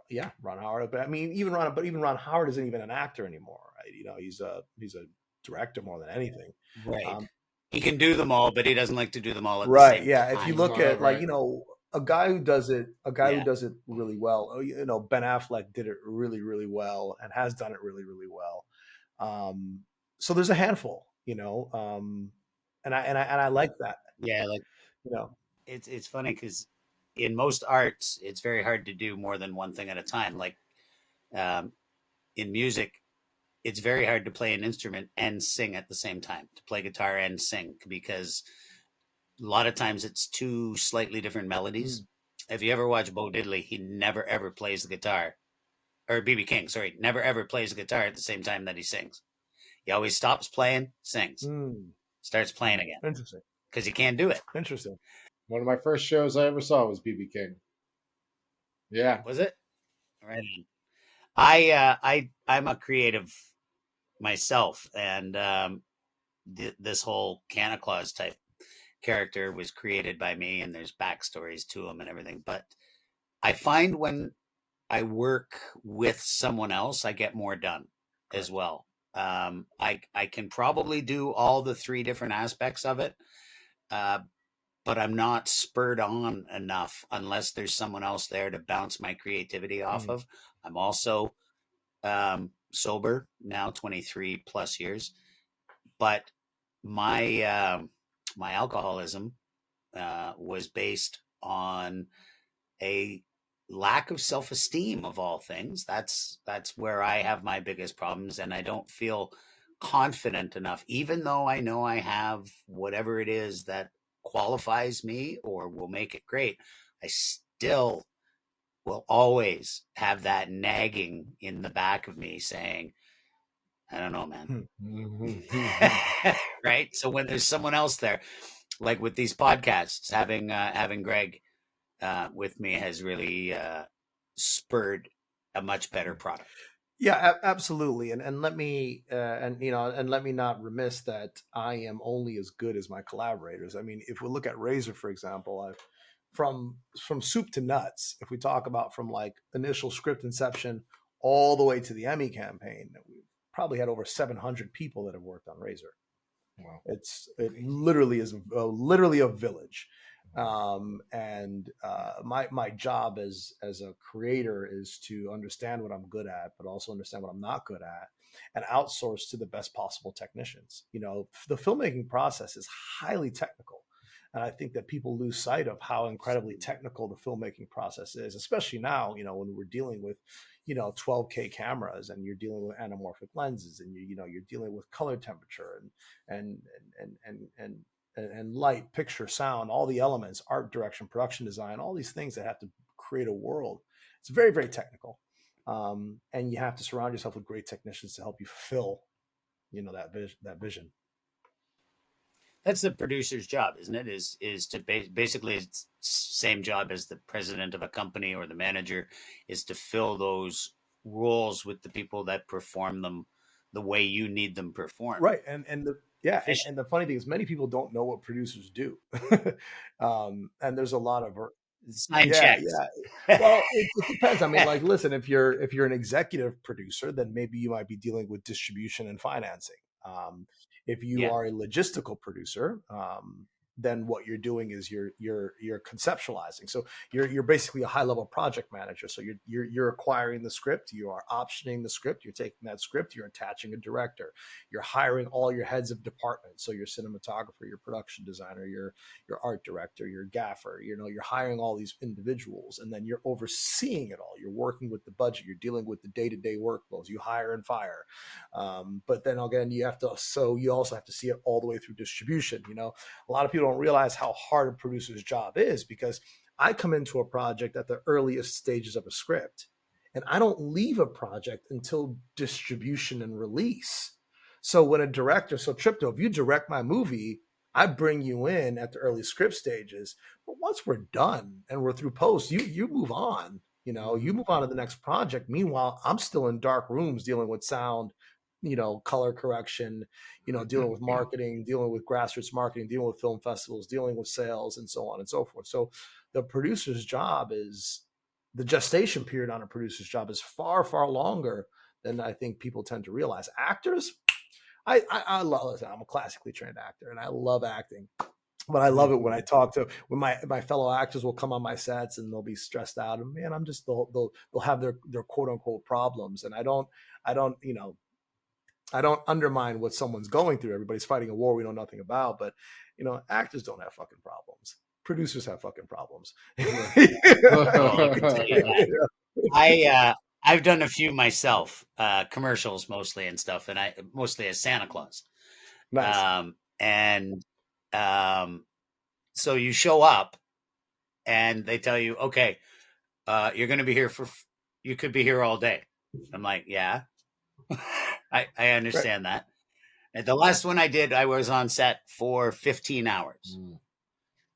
yeah, Ron Howard. But I mean, even Ron Howard isn't even an actor anymore, right? He's a director more than anything. Right. He can do them all, but he doesn't like to do them all at the right. same Yeah. time. If you look at a guy who does it, who does it really well. Ben Affleck did it really, really well and has done it really, really well. So there's a handful, and I like that. Yeah, like it's funny because in most arts, it's very hard to do more than one thing at a time. Like in music, it's very hard to play an instrument and sing at the same time, to play guitar and sing, because a lot of times it's two slightly different melodies. If you ever watch Bo Diddley, he never ever plays the guitar, or BB King, sorry, never ever plays the guitar at the same time that he sings. He always stops playing, sings, starts playing again. Interesting. Because he can't do it. Interesting. One of my first shows I ever saw was BB King. Yeah. Was it? Right. I'm a creative myself, and this whole Santa Claus type character was created by me, and there's backstories to him and everything. But I find when I work with someone else, I get more done as well. I can probably do all the three different aspects of it, but I'm not spurred on enough unless there's someone else there to bounce my creativity off of. I'm also sober now, 23 plus years, but my my alcoholism was based on a lack of self-esteem, of all things. That's where I have my biggest problems, and I don't feel confident enough, even though I know I have whatever it is that qualifies me or will make it great. I still will always have that nagging in the back of me saying, I don't know, man. Right? So when there's someone else there, like with these podcasts, having Greg with me has really spurred a much better product. Yeah, absolutely. And let me and let me not remiss that I am only as good as my collaborators. I mean, if we look at RZR, for example, from soup to nuts, if we talk about from like initial script inception all the way to the Emmy campaign, we probably had over 700 people that have worked on RZR. Wow. It literally is literally a village. My job as a creator is to understand what I'm good at, but also understand what I'm not good at, and outsource to the best possible technicians. You know, the filmmaking process is highly technical, and I think that people lose sight of how incredibly technical the filmmaking process is, especially now. You know, when we're dealing with 12K cameras, and you're dealing with anamorphic lenses, and you're dealing with color temperature and and and and and light, picture, sound, all the elements, art direction, production design, all these things that have to create a world. It's very, very technical. And you have to surround yourself with great technicians to help you fulfill, that vision. That's the producer's job, isn't it? Is to basically it's same job as the president of a company or the manager, is to fill those roles with the people that perform them the way you need them performed. Right. And the funny thing is many people don't know what producers do. And there's a lot of sign checks. Well, it depends. I mean, like, listen, if you're an executive producer, then maybe you might be dealing with distribution and financing. If you are a logistical producer, then what you're doing is you're conceptualizing. So you're basically a high level project manager. So you're acquiring the script, you are optioning the script, you're taking that script, you're attaching a director, you're hiring all your heads of departments. So your cinematographer, your production designer, your art director, your gaffer, you're hiring all these individuals, and then you're overseeing it all. You're working with the budget, you're dealing with the day-to-day workflows, you hire and fire. But then again, you also have to see it all the way through distribution. A lot of people don't realize how hard a producer's job is, because I come into a project at the earliest stages of a script, and I don't leave a project until distribution and release. So when a director, Tripto, if you direct my movie, I bring you in at the early script stages, but once we're done and we're through post, you move on. You move on to the next project. Meanwhile, I'm still in dark rooms dealing with sound, color correction, dealing with marketing, dealing with grassroots marketing, dealing with film festivals, dealing with sales, and so on and so forth. So the producer's job the gestation period on a producer's job is far, far longer than I think people tend to realize. Actors, I love, I'm a classically trained actor and I love acting. But I love it when I talk to my fellow actors will come on my sets and they'll be stressed out, and man, they'll have their quote unquote problems, and I don't undermine what someoe's going through. Everybody's fighting a war we know nothing about, but actors don't have fucking problems. Producers have fucking problems. Oh, I can tell you that. I've done a few myself, commercials mostly and stuff, and I mostly as Santa Claus. Nice. So you show up and they tell you, okay, you're going to be here you could be here all day. I'm like, yeah, I understand that. And the last one I did, I was on set for 15 hours.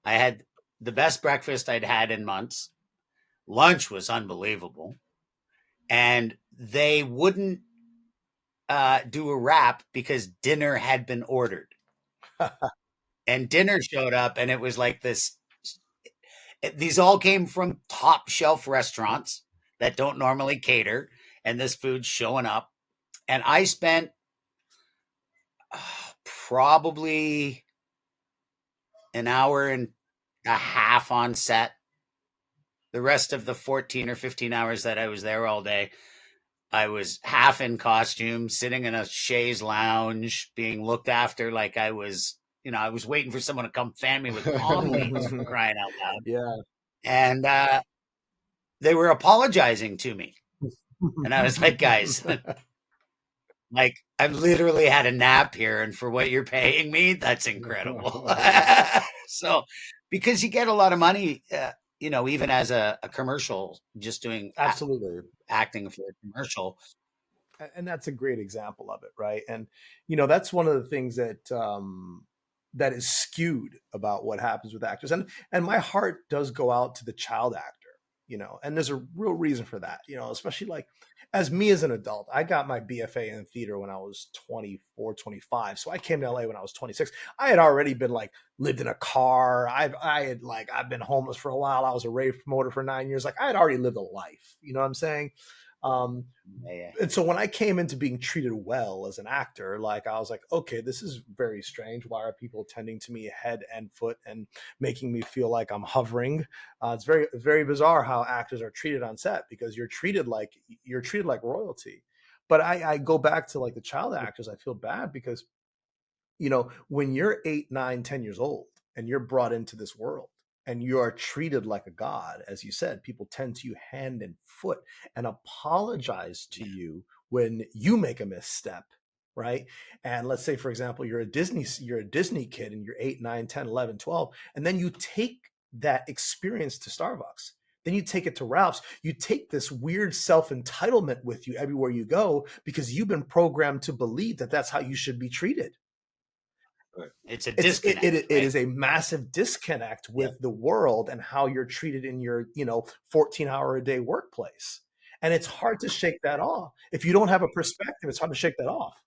I had the best breakfast I'd had in months. Lunch was unbelievable. And they wouldn't do a wrap because dinner had been ordered. And dinner showed up, and it was like this. These all came from top shelf restaurants that don't normally cater, and this food's showing up. And I spent probably an hour and a half on set. The rest of the 14 or 15 hours that I was there all day, I was half in costume, sitting in a chaise lounge, being looked after like I was, I was waiting for someone to come fan me with palm leaves, for crying out loud. Yeah. And they were apologizing to me. And I was like, guys, like, I've literally had a nap here, and for what you're paying me, that's incredible. So, because you get a lot of money, even as a commercial, just doing absolutely acting for a commercial. And that's a great example of it, right? And that's one of the things that that is skewed about what happens with actors. And my heart does go out to the child actor. and there's a real reason for that, especially like as me as an adult. I got my BFA in theater when I was 24, 25. So I came to LA when I was 26. I had already been like lived in a car. I've been homeless for a while. I was a rave promoter for 9 years. Like I had already lived a life, you know what I'm saying? And so when I came into being treated well as an actor, like I was like, okay, this is very strange. Why are people tending to me head and foot and making me feel like I'm hovering? It's very, very bizarre how actors are treated on set, because you're treated like royalty. But I go back to like the child actors. I feel bad because, when you're 8, 9, 10 years old and you're brought into this world, and you are treated like a god, as you said, people tend to you hand and foot and apologize to you when you make a misstep, right? And let's say, for example, you're a Disney kid and you're 8, 9, 10, 11, 12, and then you take that experience to Starbucks. Then you take it to Ralph's. You take this weird self-entitlement with you everywhere you go because you've been programmed to believe that that's how you should be treated. It's a disconnect. It is a massive disconnect with the world and how you're treated in your 14-hour-a-day workplace, and it's hard to shake that off. If you don't have a perspective, it's hard to shake that off.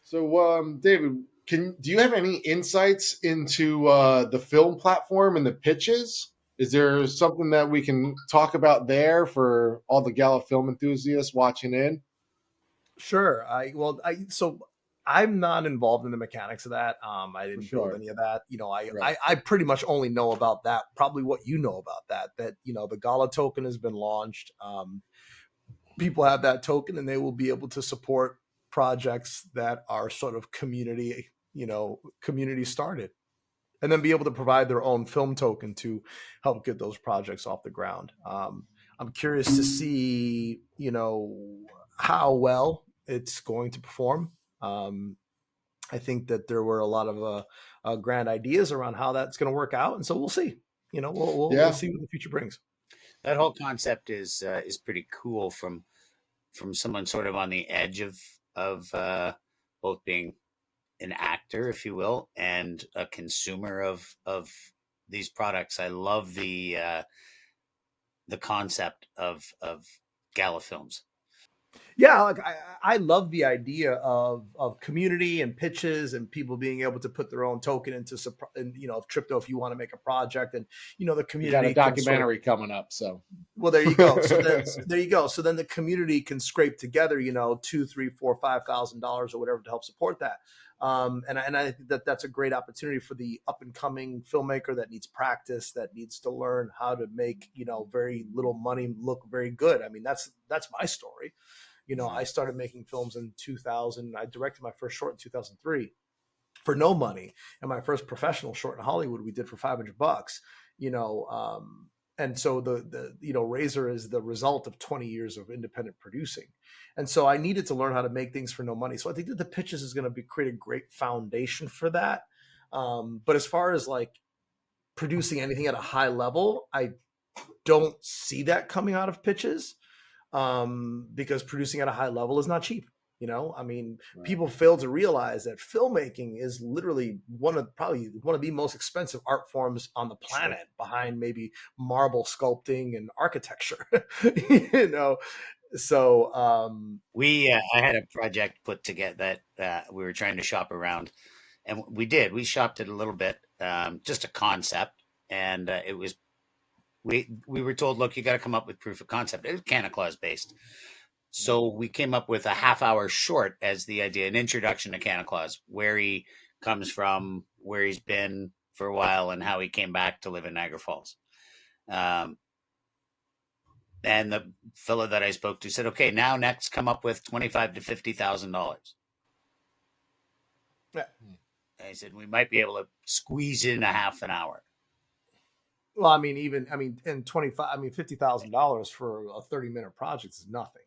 So, David, do you have any insights into the film platform and the pitches? Is there something that we can talk about there for all the Gala Film enthusiasts watching in? Sure. So I'm not involved in the mechanics of that. I didn't build any of that. I pretty much only know about that, probably what you know about that, the Gala token has been launched. People have that token and they will be able to support projects that are sort of community started, and then be able to provide their own film token to help get those projects off the ground. I'm curious to see, how well it's going to perform. I think that there were a lot of grand ideas around how that's going to work out, and so we'll see. We'll see what the future brings. That whole concept is pretty cool from someone sort of on the edge of both being an actor, if you will, and a consumer of these products. I love the concept of Gala Films. Yeah, like I love the idea of community and pitches and people being able to put their own token into, crypto if you want to make a project, and the community. You got a documentary coming up, so well, there you go. So there you go. So then the community can scrape together, $2,000, $3,000, $4,000, $5,000 or whatever to help support that. And I think that's a great opportunity for the up and coming filmmaker that needs practice, that needs to learn how to make, very little money look very good. I mean, that's my story. I started making films in 2000. I directed my first short in 2003 for no money. And my first professional short in Hollywood, we did for $500, and so the RZR is the result of 20 years of independent producing. And so I needed to learn how to make things for no money. So I think that the pitches is going to create a great foundation for that. But as far as like producing anything at a high level, I don't see that coming out of pitches, because producing at a high level is not cheap. People fail to realize that filmmaking is literally one of the most expensive art forms on the planet, behind maybe marble sculpting and architecture. So I had a project put together that we were trying to shop around, and we shopped it a little bit, just a concept, and it was we were told, look, you got to come up with proof of concept. It was Santa Claus based. So we came up with a half-hour short as the idea, an introduction to Santa Claus, where he comes from, where he's been for a while, and how he came back to live in Niagara Falls. And the fellow that I spoke to said, okay, now next come up with $25,000 to $50,000. Yeah. I said, we might be able to squeeze in a half an hour. Well, $50,000 for a 30-minute project is nothing.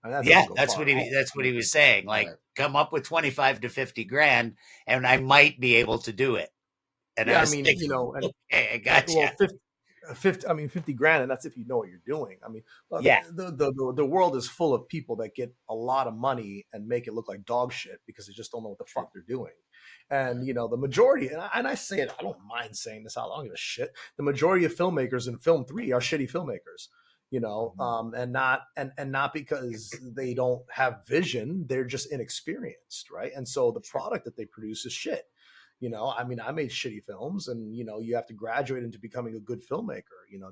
That's what he was saying. Like, come up with 25 to 50 grand, and I might be able to do it. And I was thinking, okay, I got you. 50 grand, and that's if you know what you're doing. I mean, look, Yeah. the world is full of people that get a lot of money and make it look like dog shit because they just don't know what the fuck they're doing. And the majority, and I say it, I don't mind saying this out loud, I don't give a shit. The majority of filmmakers in film 3 are shitty filmmakers. And not because they don't have vision, they're just inexperienced, right? And so the product that they produce is shit. I made shitty films, and you have to graduate into becoming a good filmmaker,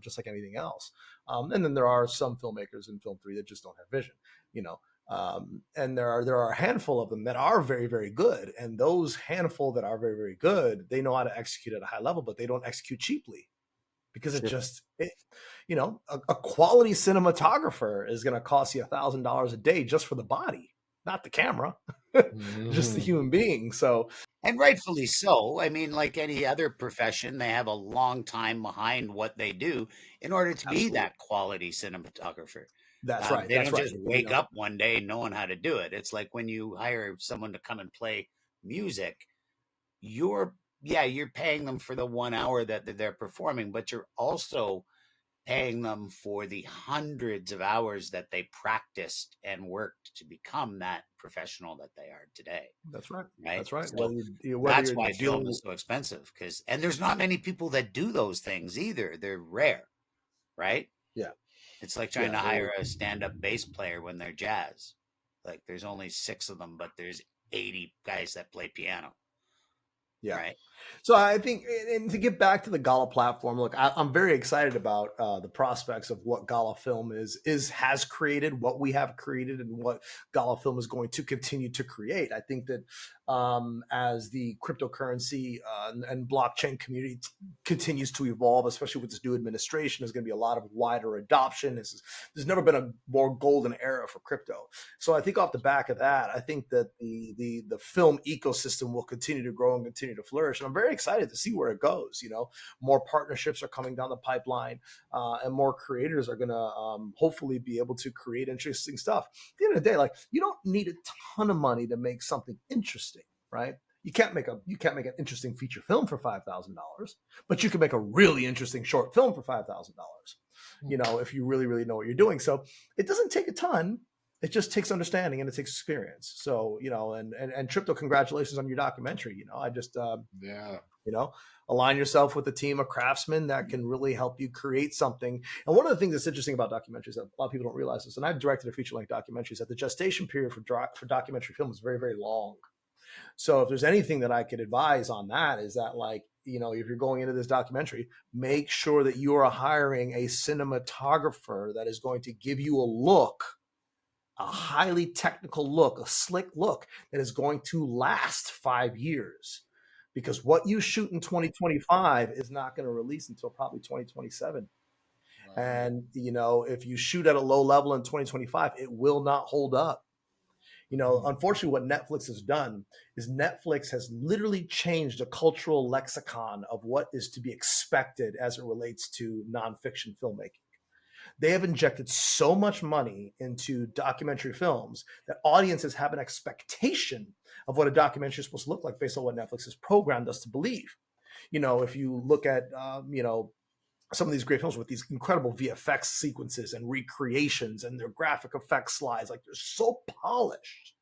just like anything else. And then there are some filmmakers in film 3 that just don't have vision, and there are a handful of them that are very, very good. And those handful that are very, very good, they know how to execute at a high level, but they don't execute cheaply. Because a quality cinematographer is going to cost you $1,000 a day just for the body, not the camera, just the human being. So, and rightfully so. I mean, like any other profession, they have a long time behind what they do in order to be that quality cinematographer. That's right. They That's don't right. just wake up one day knowing how to do it. It's like when you hire someone to come and play music, you're paying them for the 1 hour that they're performing, but you're also paying them for the hundreds of hours that they practiced and worked to become that professional that they are today. That's right. Right. That's right. So that's why film is so expensive, and there's not many people that do those things either. They're rare, right? Yeah. It's like trying to hire a stand-up bass player when they're jazz. Like there's only 6 of them, but there's 80 guys that play piano. Yeah. Right. So I think, and to get back to the Gala platform, look, I'm very excited about the prospects of what Gala Film has created, what we have created, and what Gala Film is going to continue to create. I think that as the cryptocurrency and blockchain community continues to evolve, especially with this new administration, there's going to be a lot of wider adoption. There's never been a more golden era for crypto. So I think off the back of that, I think that the film ecosystem will continue to grow and continue to flourish. And I'm very excited to see where it goes. More partnerships are coming down the pipeline, and more creators are going to hopefully be able to create interesting stuff. At the end of the day, like, you don't need a ton of money to make something interesting, right? You can't make an interesting feature film for $5,000, but you can make a really interesting short film for $5,000. If you really, really know what you're doing. So it doesn't take a ton. It just takes understanding and it takes experience. So, and Tripto, congratulations on your documentary. I just, align yourself with a team of craftsmen that can really help you create something. And one of the things that's interesting about documentaries that a lot of people don't realize is, and I've directed a feature-length documentary, is that the gestation period for documentary film is very, very long. So if there's anything that I could advise on that, is that, like, if you're going into this documentary, make sure that you are hiring a cinematographer that is going to give you a highly technical look, a slick look that is going to last 5 years. Because what you shoot in 2025 is not going to release until probably 2027. Wow. And, if you shoot at a low level in 2025, it will not hold up. Unfortunately, what Netflix has done is Netflix has literally changed the cultural lexicon of what is to be expected as it relates to nonfiction filmmaking. They have injected so much money into documentary films that audiences have an expectation of what a documentary is supposed to look like based on what Netflix has programmed us to believe. If you look at, some of these great films with these incredible VFX sequences and recreations and their graphic effects slides, like, they're so polished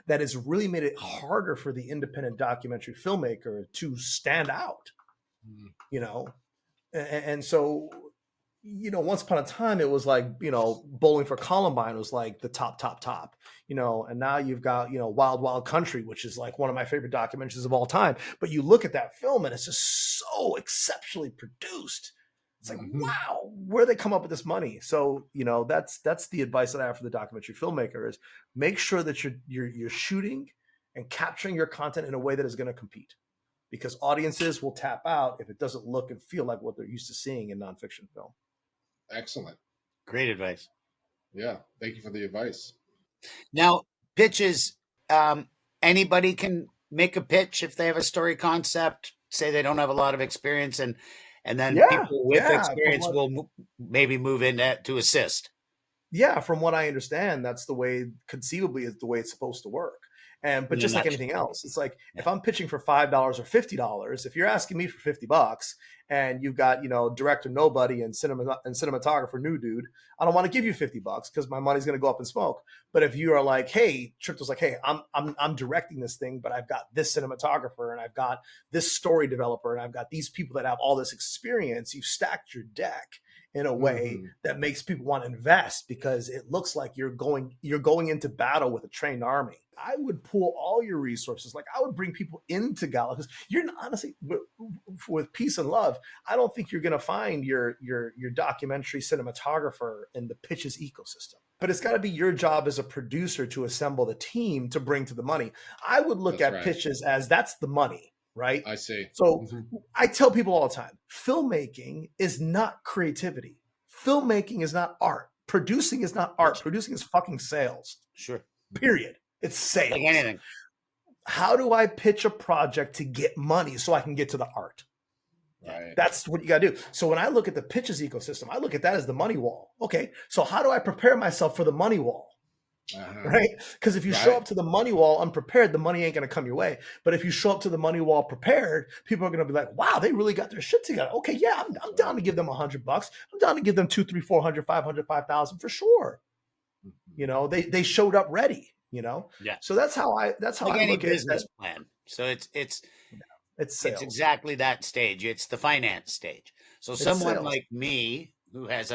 that it's really made it harder for the independent documentary filmmaker to stand out, and so, once upon a time, it was like, Bowling for Columbine was like the top, and now you've got, Wild Wild Country, which is like one of my favorite documentaries of all time. But you look at that film and it's just so exceptionally produced. It's like, wow, where they come up with this money? So, that's the advice that I have for the documentary filmmaker, is make sure that you're shooting and capturing your content in a way that is going to compete, because audiences will tap out if it doesn't look and feel like what they're used to seeing in nonfiction film. Excellent. Great advice. Yeah. Thank you for the advice. Now, pitches, anybody can make a pitch if they have a story concept, say they don't have a lot of experience, and then people with experience will maybe move in to assist. Yeah, from what I understand, that's the way, conceivably, is the way it's supposed to work. But just like anything else, it's like if I'm pitching for $5 or $50, if you're asking me for $50 and you've got, director nobody and cinematographer new dude, I don't want to give you $50 because my money's going to go up in smoke. But if you are like, hey, Tripto's like, hey, I'm directing this thing, but I've got this cinematographer and I've got this story developer and I've got these people that have all this experience, you've stacked your deck in a way that makes people want to invest because it looks like you're going into battle with a trained army. I would pool all your resources. Like I would bring people into Gala because you're not, honestly, with peace and love, I don't think you're going to find your documentary cinematographer in the pitches ecosystem. But it's got to be your job as a producer to assemble the team to bring to the money. I would look at pitches as that's the money. Right? I see. So I tell people all the time, filmmaking is not creativity. Filmmaking is not art. Producing is not art. Producing is fucking sales. Sure. Period. It's sales. Like anything. How do I pitch a project to get money so I can get to the art? Right. That's what you got to do. So when I look at the pitches ecosystem, I look at that as the money wall. Okay, so how do I prepare myself for the money wall? Right? Because if you show up to the money wall unprepared, the money ain't going to come your way. But if you show up to the money wall prepared, people are going to be like, wow, they really got their shit together. Okay, yeah, I'm down to give them $100. I'm down to give them 200, 300, 400, 500, 5,000 for sure. They showed up ready, Yeah. So that's how I any look at business plan. So it's exactly that stage. It's the finance stage. So someone sales. Like me who has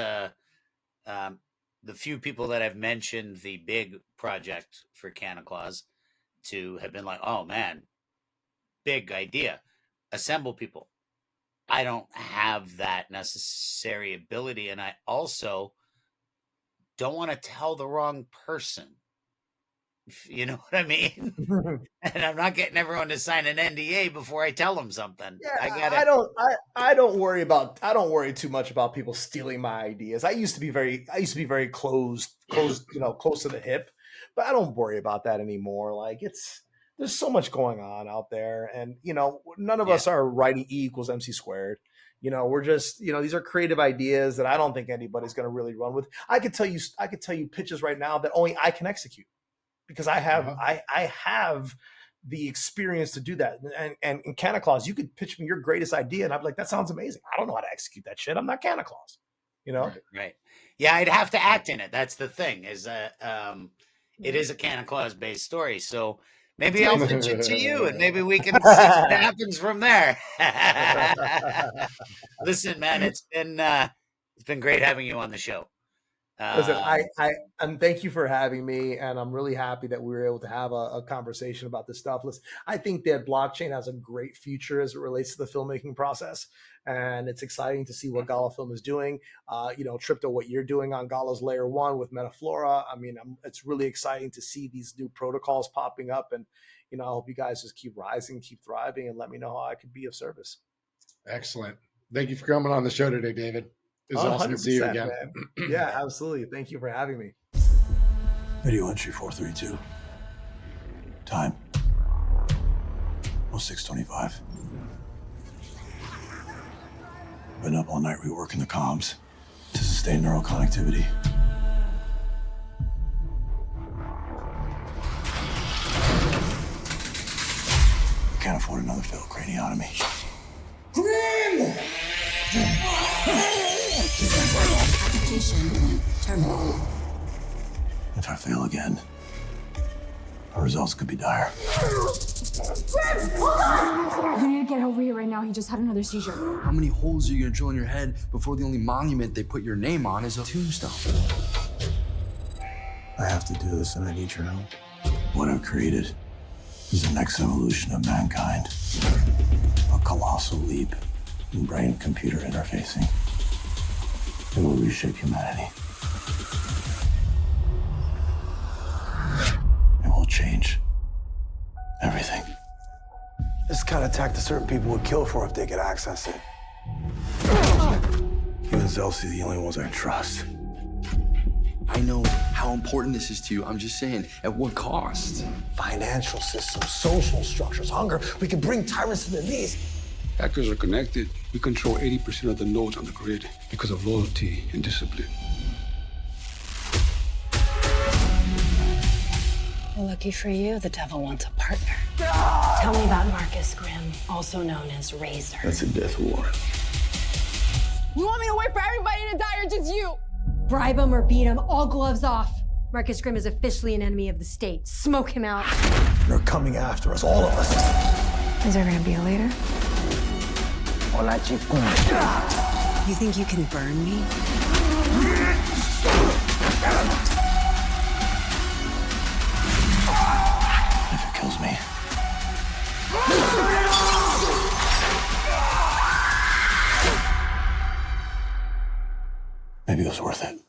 the few people that I've mentioned the big project for Canna Claus to have been like, oh man, big idea, assemble people. I don't have that necessary ability. And I also don't want to tell the wrong person. You know what I mean? And I'm not getting everyone to sign an NDA before I tell them something. Yeah, I don't worry too much about people stealing my ideas. I used to be very closed, close to the hip, but I don't worry about that anymore. Like there's so much going on out there, and none of us are writing E equals MC squared. We're just, these are creative ideas that I don't think anybody's going to really run with. I could tell you pitches right now that only I can execute. Because I have the experience to do that. And in Canna Claus, you could pitch me your greatest idea, and I'd be like, that sounds amazing. I don't know how to execute that shit. I'm not Canna Claus, Right. Yeah, I'd have to act in it. That's the thing. Is it is a Canna Claus based story. So maybe I'll pitch it to you, and maybe we can see what happens from there. Listen, man, it's been great having you on the show. Listen, and thank you for having me, and I'm really happy that we were able to have a conversation about this stuff. Listen, I think that blockchain has a great future as it relates to the filmmaking process, and it's exciting to see what Gala Film is doing. Tripto, what you're doing on Gala's Layer 1 with MetaFlora. I mean, it's really exciting to see these new protocols popping up, and I hope you guys just keep rising, keep thriving, and let me know how I could be of service. Excellent. Thank you for coming on the show today, David. It's awesome to see you again. Man. Yeah, absolutely. Thank you for having me. Video entry 432. Time 06:25. Been up all night reworking the comms to sustain neural connectivity. Can't afford another failed craniotomy. Application terminated. If I fail again, our results could be dire. You need to get over here right now. He just had another seizure. How many holes are you gonna drill in your head before the only monument they put your name on is a tombstone? I have to do this, and I need your help. What I've created is the next evolution of mankind. A colossal leap in brain-computer interfacing. It will reshape humanity. It will change everything. This kind of tech that certain people would kill for if they could access it. You and Zelsi are the only ones I trust. I know how important this is to you. I'm just saying, at what cost? Financial systems, social structures, hunger. We can bring tyrants to their knees. Hackers are connected. We control 80% of the nodes on the grid because of loyalty and discipline. Well, lucky for you, the devil wants a partner. Tell me about Marcus Grimm, also known as RZR. That's a death warrant. You want me to wait for everybody to die or just you? Bribe him or beat him, all gloves off. Marcus Grimm is officially an enemy of the state. Smoke him out. They're coming after us, all of us. Is there gonna be a later? Hola, chico. You think you can burn me? If it kills me. Maybe it was worth it.